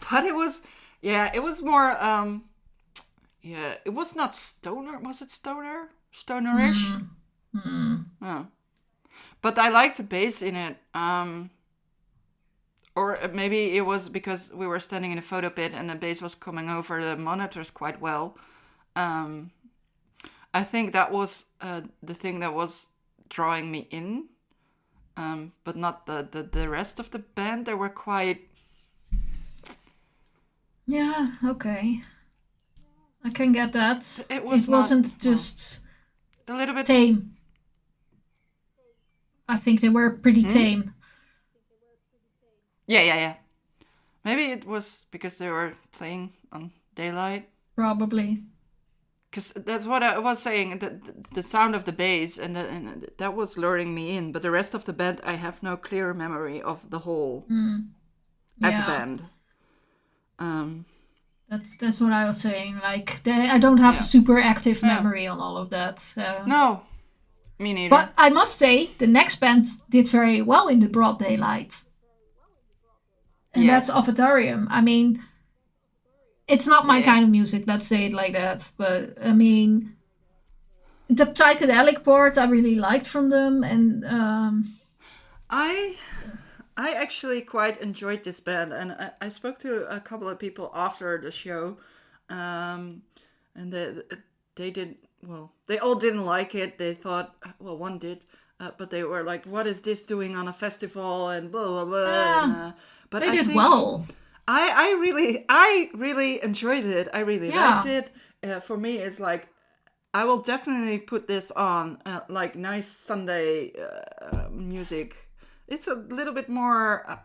But it was more. It was not stoner. Was it stoner? Stonerish. Oh. But I liked the bass in it. Or maybe it was because we were standing in a photo pit and the bass was coming over the monitors quite well. I think that was the thing that was drawing me in, but not the rest of the band. They were quite. Yeah, okay. I can get that. It wasn't just a little bit tame. I think they were pretty tame. Yeah. Maybe it was because they were playing on daylight. Probably. Because that's what I was saying. The sound of the bass and that was luring me in. But the rest of the band, I have no clear memory of the whole as a band. That's what I was saying. Like I don't have a super active memory on all of that. So. No, me neither. But I must say, the next band did very well in the broad daylight. And that's Avatarium. I mean, it's not my kind of music, let's say it like that. But, I mean, the psychedelic part I really liked from them. And I actually quite enjoyed this band. And I spoke to a couple of people after the show. And they did, well, they all didn't like it. They thought, well, one did. But they were like, what is this doing on a festival? And blah, blah, blah. Yeah. But they did well. I really enjoyed it. I really liked it. For me, it's like I will definitely put this on like nice Sunday music. It's a little bit more,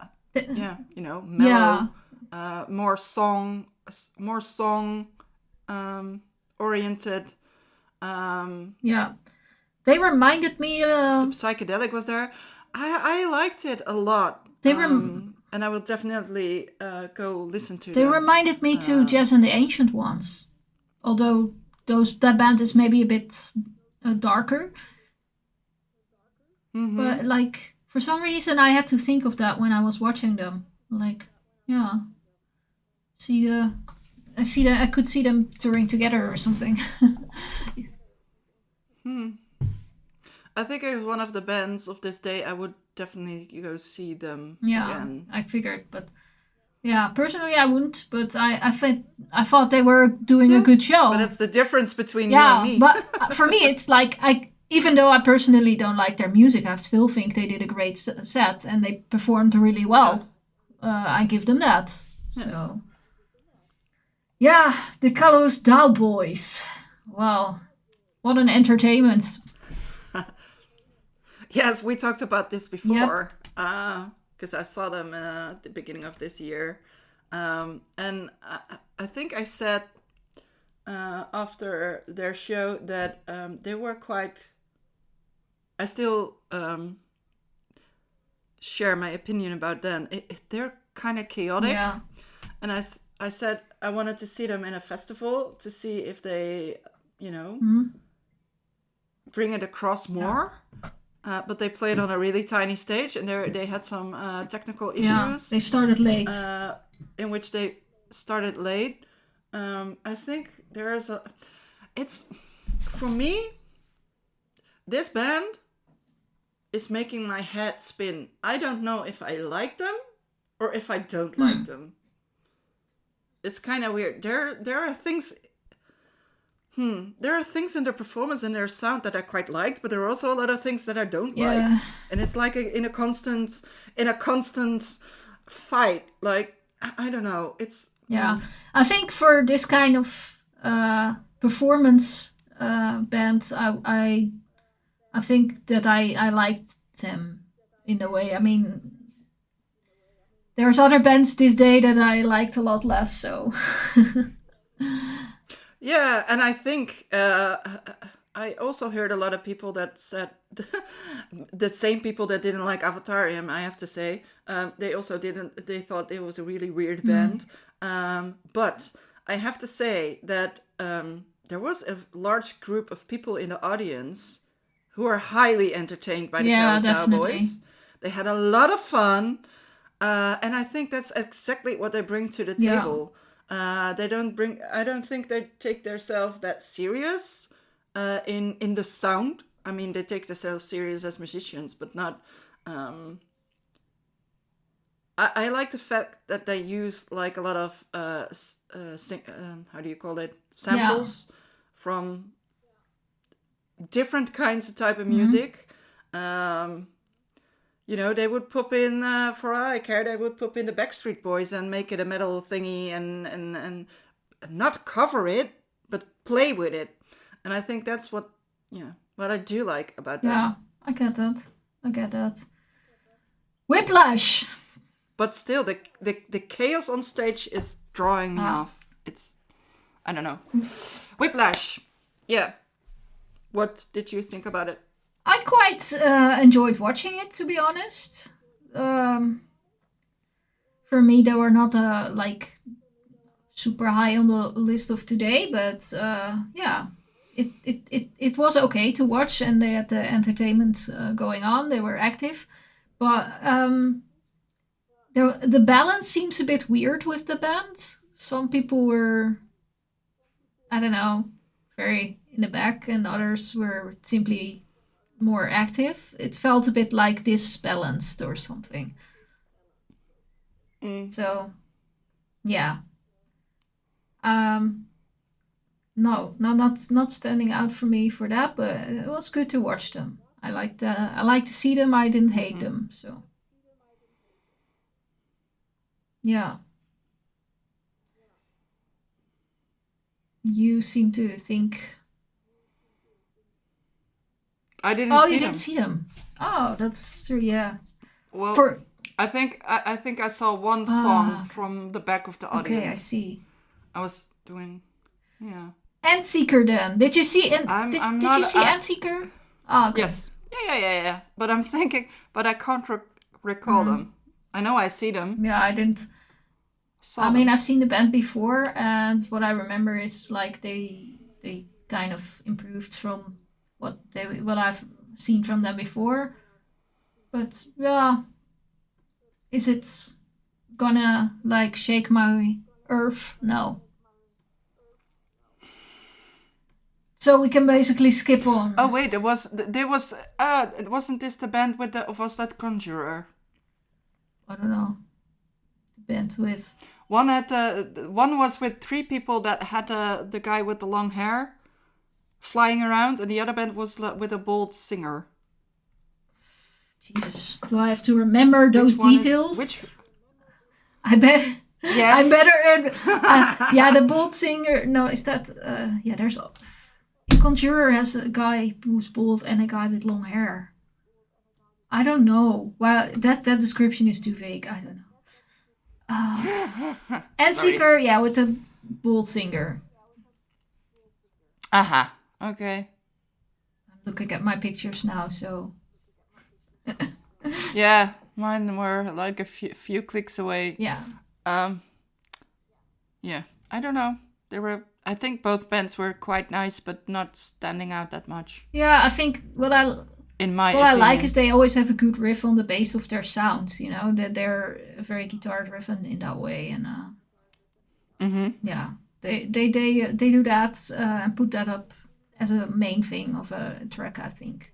mellow, more song oriented. They reminded me. The psychedelic was there. I liked it a lot. They were. And I will definitely go listen to them. They reminded me to Jazz and the Ancient Ones. Although that band is maybe a bit darker. Mm-hmm. But like, for some reason I had to think of that when I was watching them. Like, yeah. I could see them touring together or something. I think it's one of the bands of this day I would definitely go see them again. I figured, but personally I wouldn't, but I thought they were doing a good show. But that's the difference between you and me. But for me it's like even though I personally don't like their music, I still think they did a great set and they performed really well. I give them that. Yes. So the Kalos Dow Boys. Wow, what an entertainment. Yes, we talked about this before, because I saw them at the beginning of this year. And I think I said after their show that they were quite... I still share my opinion about them. They're kind of chaotic. Yeah. And I said I wanted to see them in a festival to see if they, bring it across more. Yeah. But they played on a really tiny stage, and they had some technical issues. Yeah, they started late. In which they started late. I think it's for me. This band is making my head spin. I don't know if I like them or if I don't like them. It's kind of weird. There are things. There are things in their performance and their sound that I quite liked, but there are also a lot of things that I don't like. And it's like in a constant fight. Like, I don't know. It's I think for this kind of performance band, I think that I liked them in a way. I mean, there's other bands this day that I liked a lot less. So. Yeah, and I think I also heard a lot of people that said the same people that didn't like Avatarium, I have to say. They also didn't. They thought it was a really weird band. But I have to say that there was a large group of people in the audience who are highly entertained by the Kalos Cowboys. They had a lot of fun, and I think that's exactly what they bring to the table. They don't bring. I don't think they take themselves that serious in the sound. I mean, they take themselves serious as musicians, but not. I like the fact that they use like a lot of how do you call it, samples from different kinds of type of music. They would pop in, for all I care, they would pop in the Backstreet Boys and make it a metal thingy and not cover it, but play with it. And I think that's what I do like about them. Yeah, I get that. Whiplash! But still, the chaos on stage is drawing me off. It's, I don't know. Whiplash! Yeah. What did you think about it? I quite enjoyed watching it, to be honest. For me, they were not super high on the list of today, but it was okay to watch, and they had the entertainment going on. They were active, but the balance seems a bit weird with the band. Some people were, I don't know, very in the back, and others were simply more active. It felt a bit like disbalanced or something. So, yeah. No, not standing out for me for that, but it was good to watch them. I like to see them. I didn't hate them, so yeah. You seem to think. I didn't. Oh, you didn't see them. Oh, that's true. Yeah. Well, I think I saw one song from the back of the audience. Okay, I see. I was doing, yeah. Endseeker then. Did you see? Did you see Endseeker? Oh, okay. Yes. Yeah. But I'm thinking, but I can't recall them. I know I see them. Yeah, I didn't. I mean, I've seen the band before, and what I remember is like they kind of improved from what I've seen from them before. But yeah, is it gonna like shake my earth? No. So we can basically skip on. Oh wait, there was wasn't this the band with was that Conjurer? I don't know. The band with one was with three people that had the guy with the long hair flying around, and the other band was with a bald singer. Jesus, do I have to remember those details? I bet. Yes. I'm better. Yeah, the bald singer. No, is that? Yeah, there's. Conjurer has a guy who's bald and a guy with long hair. I don't know. Well, that description is too vague. I don't know. Endseeker, yeah, with the bald singer. Aha. Okay. I'm looking at my pictures now, so. Yeah, mine were like a few clicks away. Yeah. Yeah, I don't know. I think both bands were quite nice, but not standing out that much. Yeah, I think what I like is they always have a good riff on the base of their sounds. You know, that they're very guitar driven in that way, and yeah, they do that and put that up as a main thing of a track, I think.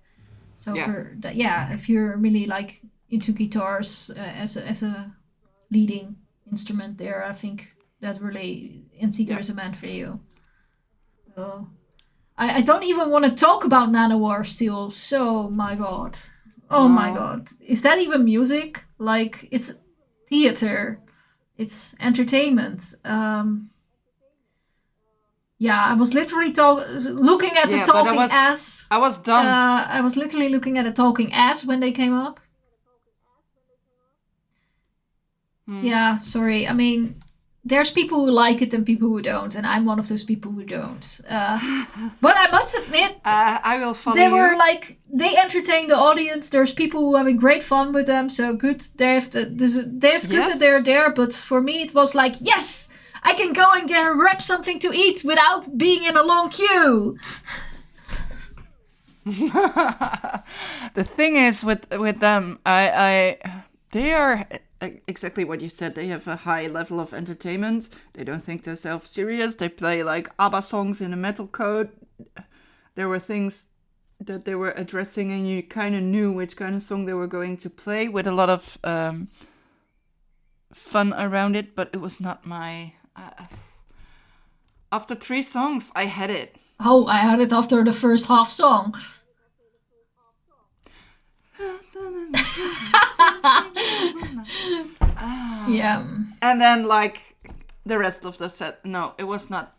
So for that, yeah, if you're really like into guitars as a leading instrument, there, I think that really Endseeker is a band for you. So I don't even want to talk about Nanowar still. So my god, my god, is that even music? Like, it's theater, it's entertainment. Yeah, I was literally looking at the Talking Ass. I was done. I was literally looking at the Talking Ass when they came up. Yeah, sorry. I mean, there's people who like it and people who don't, and I'm one of those people who don't. But I must admit, I will follow they were like, they entertain the audience. There's people who are having great fun with them, so good. There's good that they're there, but for me it was like, yes, I can go and grab something to eat without being in a long queue. The thing is with them, they are exactly what you said. They have a high level of entertainment. They don't think they're self-serious. They play like ABBA songs in a metal code. There were things that they were addressing, and you kind of knew which kind of song they were going to play, with a lot of fun around it. But it was not my. After 3 songs, I had it. Oh, I had it after the first half song. Yeah. And then like the rest of the set. No, it was not.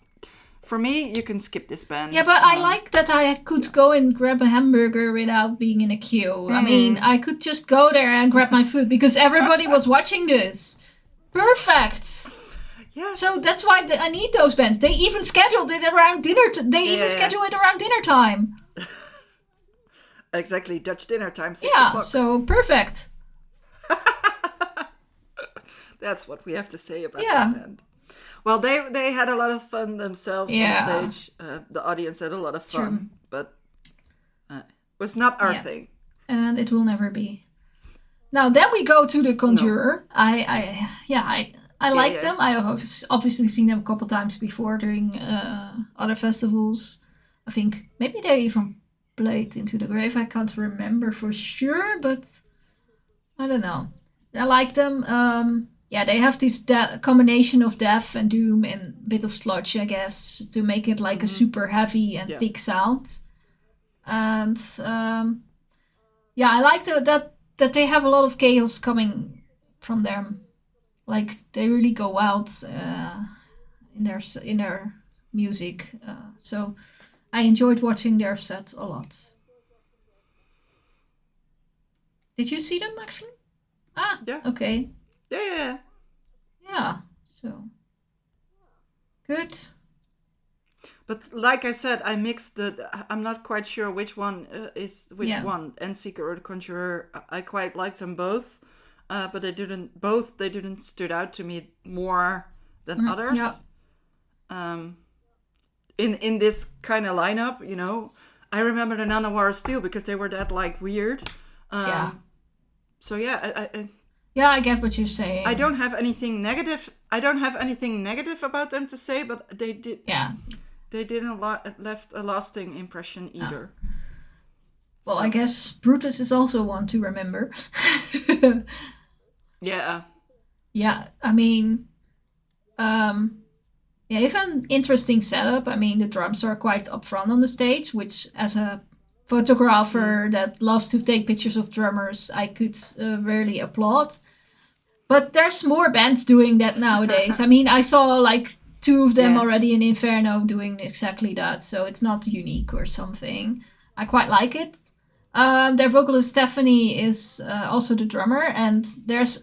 For me, you can skip this band. Yeah, but I like that I could go and grab a hamburger without being in a queue. I mean, I could just go there and grab my food because everybody was watching this. Perfect. Yes. So that's why I need those bands. They even scheduled it around dinner. Schedule it around dinner time. Exactly, Dutch dinner time. 6 Yeah, o'clock. so perfect. That's what we have to say about this band. Well, they had a lot of fun themselves on stage. The audience had a lot of fun, but it was not our thing. And it will never be. Now then we go to the Conjurer. No. I like them. I have obviously seen them a couple times before during other festivals. I think maybe they even played Into the Grave. I can't remember for sure, but I don't know. I like them. They have this combination of death and doom and a bit of sludge, I guess, to make it like a super heavy and thick sound. And I like that they have a lot of chaos coming from them. Like they really go wild in their music. So I enjoyed watching their set a lot. Did you see them actually? Ah, yeah. Okay. Yeah. So good. But like I said, I mixed I'm not quite sure which one is which one, Endseeker or the Conjurer. I quite liked them both, but they didn't stood out to me more than others. Yeah. In this kind of lineup, you know, I remember the Nanowar Steel because they were that like weird. So I get what you're saying. I don't have anything negative. About them to say, but they did. Yeah. They didn't left a lasting impression either. Well, so. I guess Brutus is also one to remember. Yeah. Yeah, I mean, you have an interesting setup. I mean, the drums are quite upfront on the stage, which as a photographer that loves to take pictures of drummers, I could really applaud. But there's more bands doing that nowadays. I mean, I saw like 2 of them already in Inferno doing exactly that. So it's not unique or something. I quite like it. Their vocalist Stephanie is also the drummer. And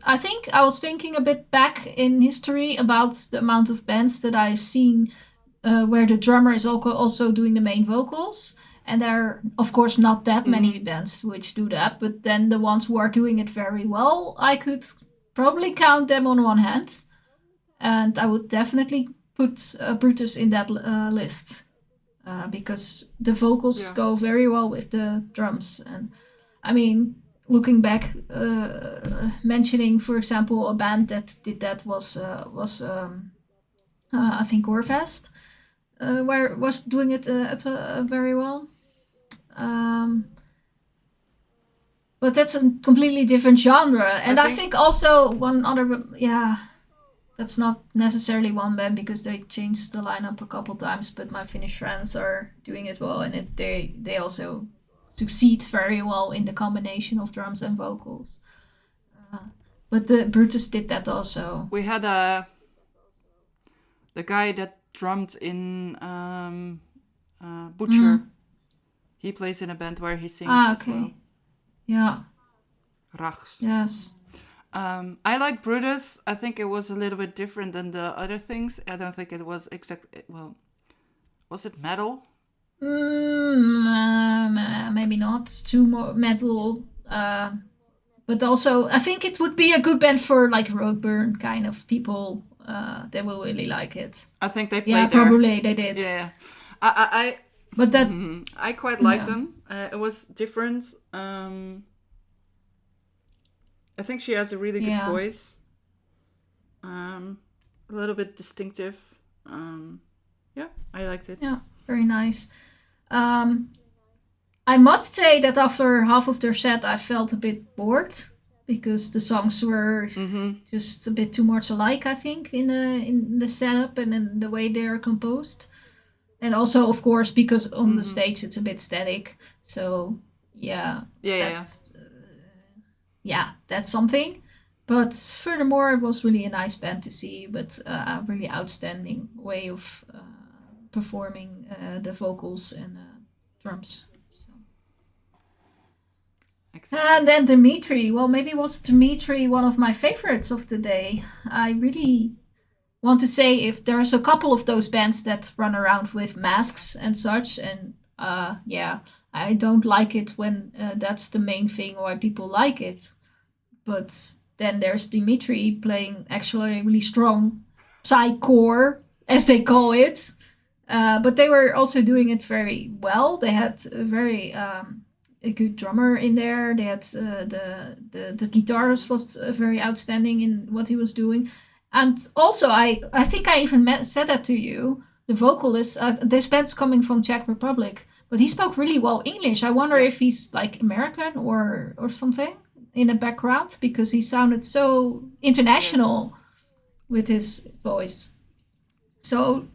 I think I was thinking a bit back in history about the amount of bands that I've seen where the drummer is also doing the main vocals. And there are, of course, not that many bands which do that. But then the ones who are doing it very well, I could probably count them on one hand. And I would definitely put Brutus in that list. Because the vocals go very well with the drums. And I mean, looking back, mentioning, for example, a band that did that was I think Warfest, where was doing it very well. But that's a completely different genre. And I think also one other, that's not necessarily one band because they changed the lineup a couple times, but my Finnish friends are doing it well, and they also succeed very well in the combination of drums and vocals. But the Brutus did that also. We had the guy that drummed in Butcher. He plays in a band where he sings as well. Yeah. Rachs. Yes. I like Brutus. I think it was a little bit different than the other things. I don't think it was was it metal? Maybe not. It's too more metal. But also, I think it would be a good band for like Roadburn kind of people. They will really like it. I think they played there. Probably they did. Yeah. But that I quite liked them. It was different. I think she has a really good voice. A little bit distinctive. I liked it. Yeah, very nice. I must say that after half of their set, I felt a bit bored because the songs were just a bit too much alike. I think in the setup and in the way they are composed. And also, of course, because on the stage it's a bit static. So, that's something. But furthermore, it was really a nice band to see, but a really outstanding way of performing the vocals and drums. So. Exactly. And then Dimitri. Well, maybe was Dimitri one of my favorites of the day. I really want to say if there's a couple of those bands that run around with masks and such, and I don't like it when that's the main thing why people like it. But then there's Dimitri playing actually really strong psycore, as they call it. But they were also doing it very well. They had a good drummer in there. They had the guitarist was very outstanding in what he was doing. And also, I think I even said that to you. The vocalist, this band's coming from Czech Republic, but he spoke really well English. I wonder if he's like American or something in the background, because he sounded so international with his voice. So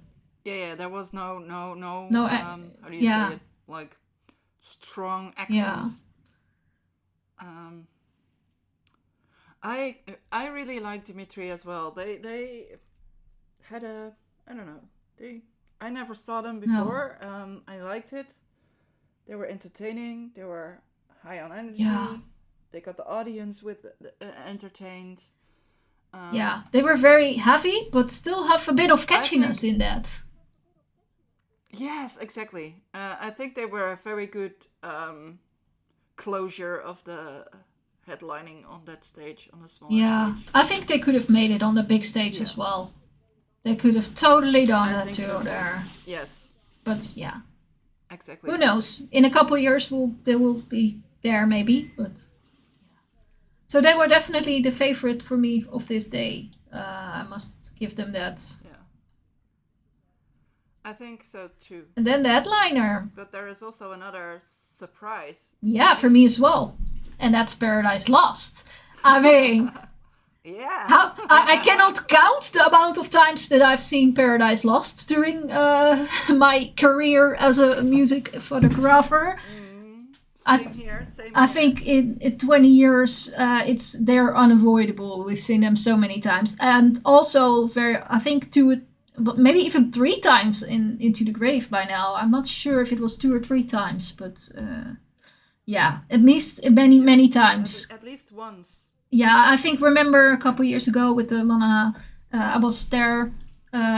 there was no how do you say it, like strong accent. I really like Dimitri as well. They had I never saw them before. I liked it. They were entertaining. They were high on energy. They got the audience entertained. They were very heavy, but still have a bit of catchiness in that. Yes, exactly. I think they were a very good closure of the headlining on that stage, on the small stage. I think they could have made it on the big stage as well. They could have totally done that too there. Yes. But exactly. Who knows? In a couple of years, they will be there maybe. But so they were definitely the favorite for me of this day. I must give them that. Yeah. I think so too. And then the headliner. But there is also another surprise. Yeah, for me as well. And that's Paradise Lost. I mean, I cannot count the amount of times that I've seen Paradise Lost during my career as a music photographer. Same here. I think in 20 years, they're unavoidable. We've seen them so many times, and also I think but maybe even 3 times Into the Grave by now. I'm not sure if it was 2 or 3 times, but at least many times. At least once. Yeah, I think remember a couple years ago with the Mana, I was there.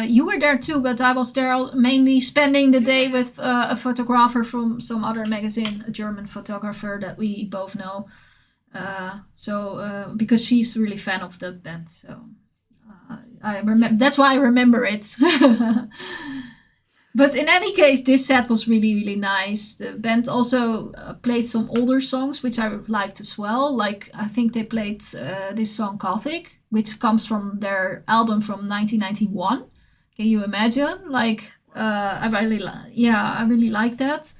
You were there too, but I was there mainly spending the day with a photographer from some other magazine, a German photographer that we both know. Because she's really fan of the band, so I remember. That's why I remember it. But in any case, this set was really, really nice. The band also played some older songs, which I liked as well. Like, I think they played this song Gothic, which comes from their album from 1991. Can you imagine? Like, I really like that.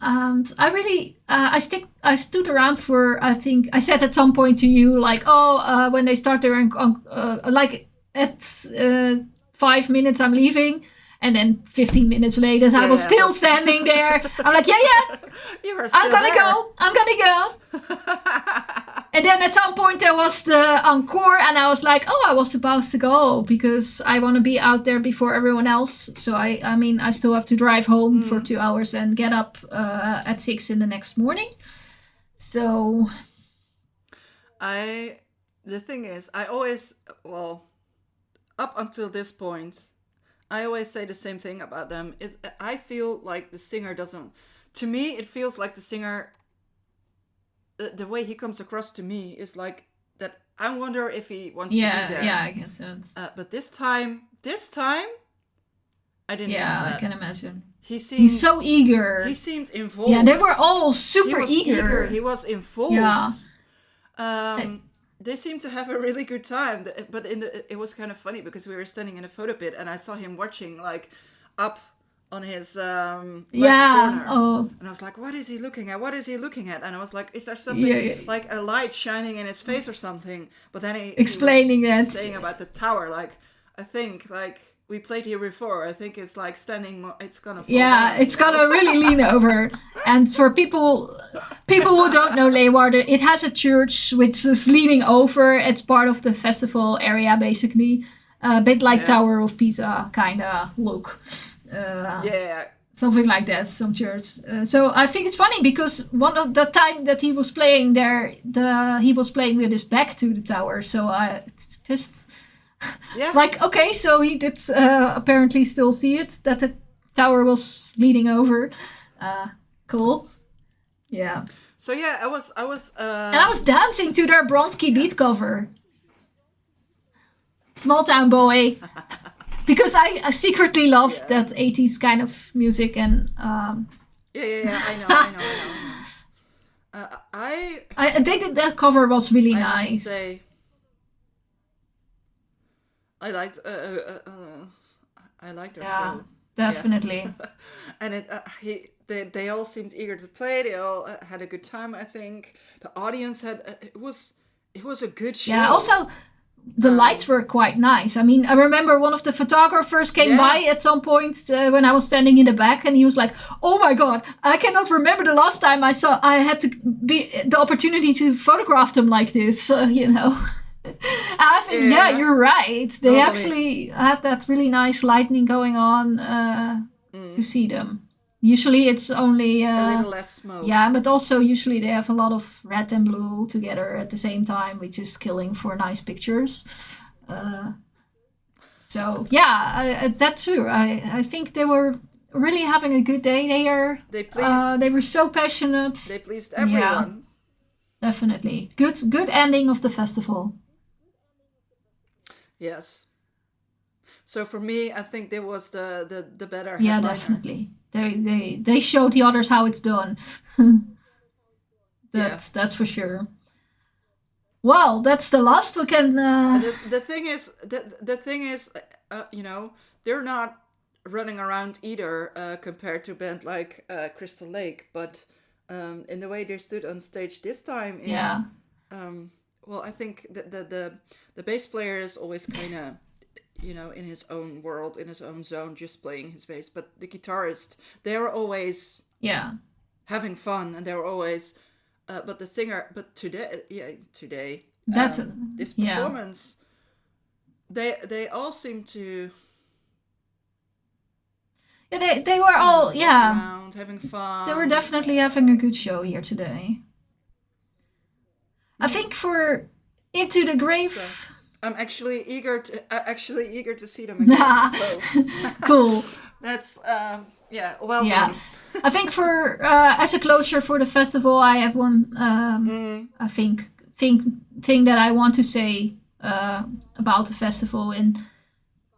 And I really, I stood around for, I think, I said at some point to you, like, when they start their, like, at 5 minutes I'm leaving, and then 15 minutes later I was still standing there. I'm like, you were still I'm gonna go. And then at some point there was the encore, and I was like, I was supposed to go because I want to be out there before everyone else. So I still have to drive home for 2 hours and get up at 6 in the next morning. So the thing is, up until this point, I always say the same thing about them. I feel like the singer doesn't... To me, it feels like the singer... The way he comes across to me is like that. I wonder if he wants to be there. Yeah, I guess so. But this time, I didn't. Yeah, I can imagine. He's so eager. He seemed involved. Yeah, they were all super eager. He was involved. Yeah. They seemed to have a really good time, but it was kind of funny because we were standing in a photo pit and I saw him watching like up on his left corner. And I was like, what is he looking at? And I was like, is there something like a light shining in his face or something? But then he was explaining that, saying about the tower, like I think like we played here before. I think it's like standing. It's gonna fall Yeah, down, it's gonna really lean over. And for people who don't know Leeuwarden, it has a church which is leaning over. It's part of the festival area, basically. A bit like Tower of Pisa kind of look. Something like that, some church. So I think it's funny because one of the time that he was playing there, he was playing with his back to the tower. So I just like, okay, so he did apparently still see it, that the tower was leaning over. Cool. Yeah. So yeah, I was and I was dancing to their Bronski beat cover. Small Town Boy. Because I secretly love that 80s kind of music and I know. They did that cover was really I nice. Have to say, I liked their show. Definitely. And they all seemed eager to play. They all had a good time. I think the audience had it was a good show. Yeah. Also, the lights were quite nice. I mean, I remember one of the photographers came by at some point when I was standing in the back, and he was like, "Oh my god, I cannot remember the last time I had to be the opportunity to photograph them like this." You know. And I think, you're right. They actually had that really nice lightning going on to see them. Usually it's only a little less smoke. Yeah, but also usually they have a lot of red and blue together at the same time, which is killing for nice pictures. So yeah, that's true. I think they were really having a good day there. They were so passionate. They pleased everyone. Yeah, definitely. Good ending of the festival. Yes. So for me, I think there was the better headliner. Yeah, definitely. They showed the others how it's done. That's for sure. Well, that's the last we can. The thing is, you know, they're not running around either compared to a band like Crystal Lake, but in the way they stood on stage this time is, well, I think the bass player is always kind of, you know, in his own world, in his own zone, just playing his bass. But the guitarist, they're always having fun, and they're always. But the singer, today, this performance, they all seem to. Yeah, they were all around, having fun. They were definitely having a good show here today. I think for Into the Grave. So, I'm actually eager to see them again. So. Cool. That's well done. I think for as a closure for the festival, I have one I think thing that I want to say about the festival, and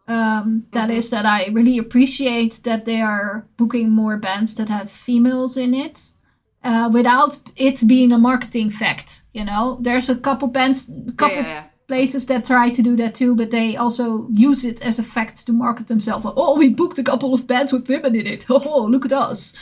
that is that I really appreciate that they are booking more bands that have females in it. Without it being a marketing fact, you know, there's a couple bands, places that try to do that too, but they also use it as a fact to market themselves. Oh, we booked a couple of bands with women in it. Oh, look at us.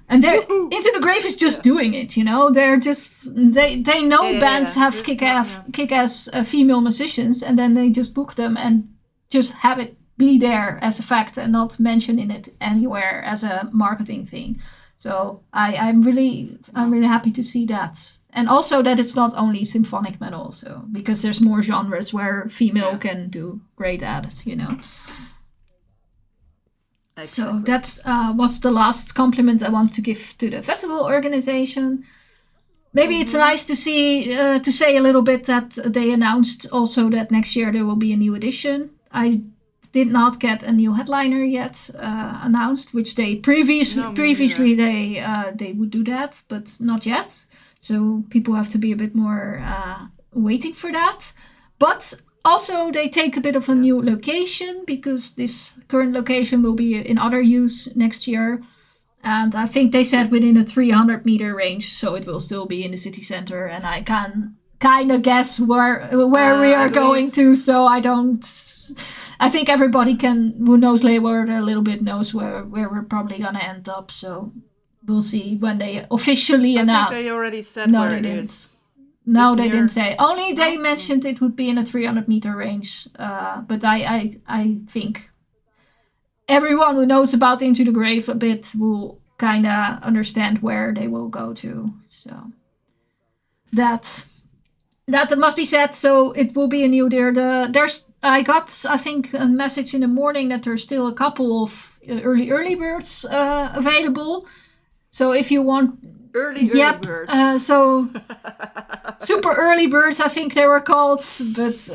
And Into the Grave is just doing it, you know. They're just they know bands have kick-ass female musicians, and then they just book them and just have it be there as a fact and not mention in it anywhere as a marketing thing. So I'm really happy to see that. And also that it's not only symphonic metal, so because there's more genres where female can do great at it, you know. Exactly. So that's what's the last compliment I want to give to the festival organization. Maybe it's nice to see to say a little bit that they announced also that next year there will be a new edition. I did not get a new headliner yet announced, which they previously they would do that, but not yet. So people have to be a bit more waiting for that. But also they take a bit of a new location, because this current location will be in other use next year. And I think they said within a 300 meter range, so it will still be in the city center. And I can kind of guess where we are going to, so I think everybody who knows Leeuwarden a little bit knows where we're probably gonna end up. So we'll see when they officially announce. I think they already said where it is. No, they didn't say. Only they mentioned it would be in a 300 meter range. But I think everyone who knows about Into the Grave a bit will kind of understand where they will go to. So that must be said. So it will be a new year. I got, I think, a message in the morning that there's still a couple of early birds available. So if you want early birds, so super early birds, I think they were called. But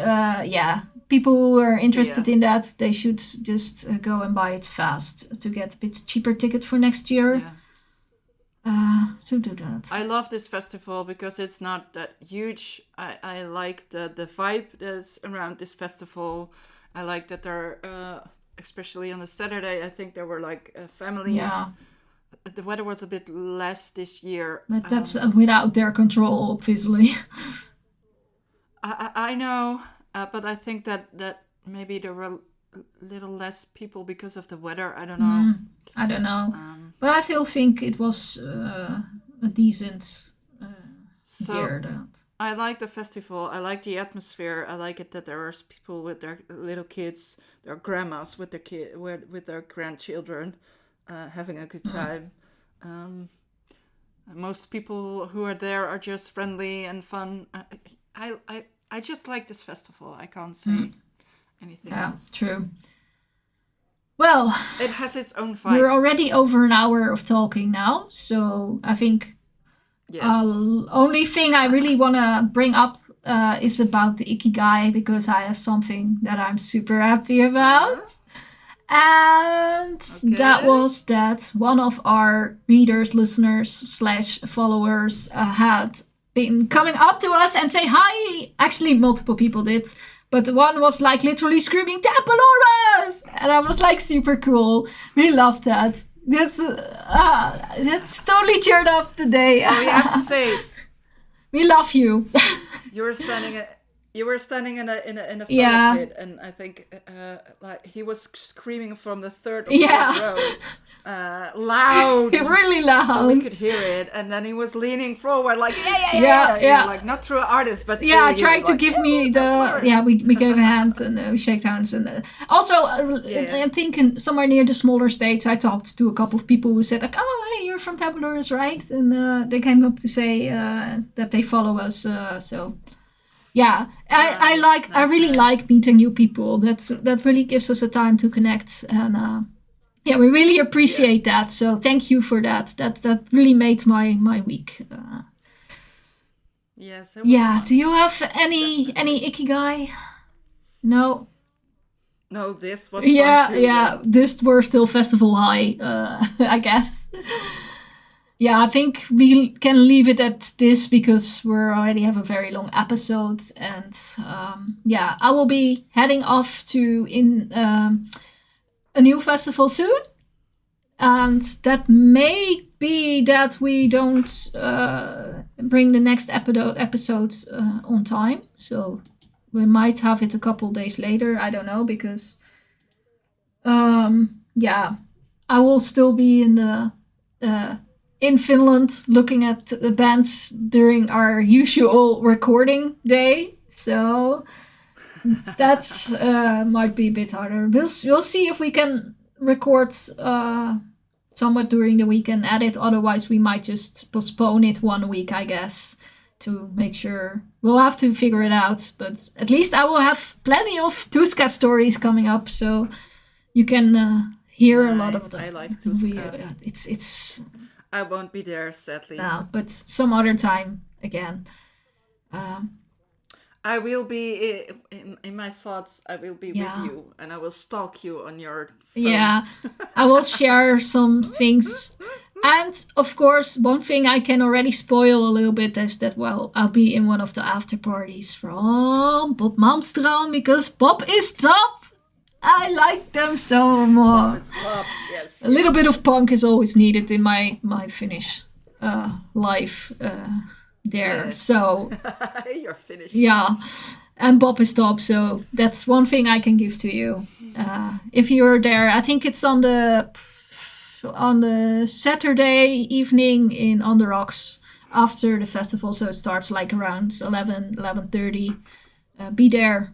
people who are interested in that, they should just go and buy it fast to get a bit cheaper ticket for next year. Yeah. So do that. I love this festival because it's not that huge. I like the vibe that's around this festival. I like that there, especially on the Saturday, I think there were like families. Yeah. The weather was a bit less this year. But that's without their control, obviously. I know, but I think that maybe there were a little less people because of the weather. I don't know. I don't know. But I still think it was a decent year. I like the festival. I like the atmosphere. I like it that there are people with their little kids, their grandmas with their with their grandchildren, having a good time. Most people who are there are just friendly and fun. I just like this festival. I can't say anything else. True. Well, it has its own vibe. We're already over an hour of talking now, so I think only thing I really want to bring up is about the Ikigai, because I have something that I'm super happy about. And that was that one of our readers, listeners / followers had been coming up to us and say hi. Actually, multiple people did. But one was like literally screaming, Tempelores! And I was like, super cool. We loved that. That's totally cheered up the day. Oh, you have to say, we love you. You were standing in a photo pit, and I think like he was screaming from the third or fourth row. Loud, really loud, so we could hear it. And then he was leaning forward, like yeah. Like not through artists, but trying to give me the we gave hands and we shake hands, and also I'm thinking somewhere near the smaller stage, I talked to a couple of people who said like, oh hey, you're from Tempelores, right? And they came up to say that they follow us. So yeah, I really like meeting new people. That really gives us a time to connect, and we really appreciate that. So thank you for that. That really made my week. Yes. Yeah. Do you have any Ikigai? No. No, this was fun too, This were still festival high, I guess. Yeah, I think we can leave it at this because we already have a very long episode, and I will be heading off to a new festival soon, and that may be that we don't bring the next episode on time, so we might have it a couple days later. I don't know, because I will still be in Finland looking at the bands during our usual recording day, so that might be a bit harder. We'll see if we can record somewhat during the week and edit. Otherwise, we might just postpone it 1 week, I guess, to make sure. We'll have to figure it out. But at least I will have plenty of Tuska stories coming up, so you can hear a lot of them. I like Tuska. It's. I won't be there, sadly. No, but some other time again. I will be in my thoughts. I will be with you, and I will stalk you on your phone. Yeah, I will share some things. And of course, one thing I can already spoil a little bit is that, I'll be in one of the after parties from Bob Malmström, because Bob is top. I like them so much. It's top, yes. A little bit of punk is always needed in my Finnish life. There, so you're finished. Yeah, and Bob is top, so that's one thing I can give to you. If you're there, I think it's on the Saturday evening on the Rocks after the festival, so it starts like around 11:30. Be there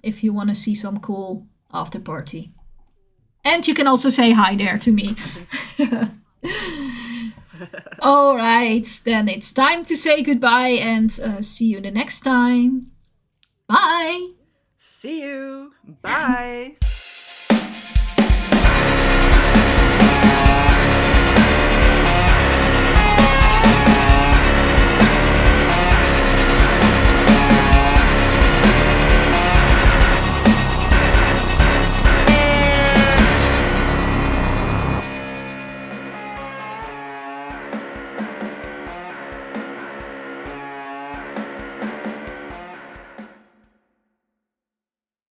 if you want to see some cool after party. And you can also say hi there to me. All right, then it's time to say goodbye and see you the next time. Bye. See you. Bye.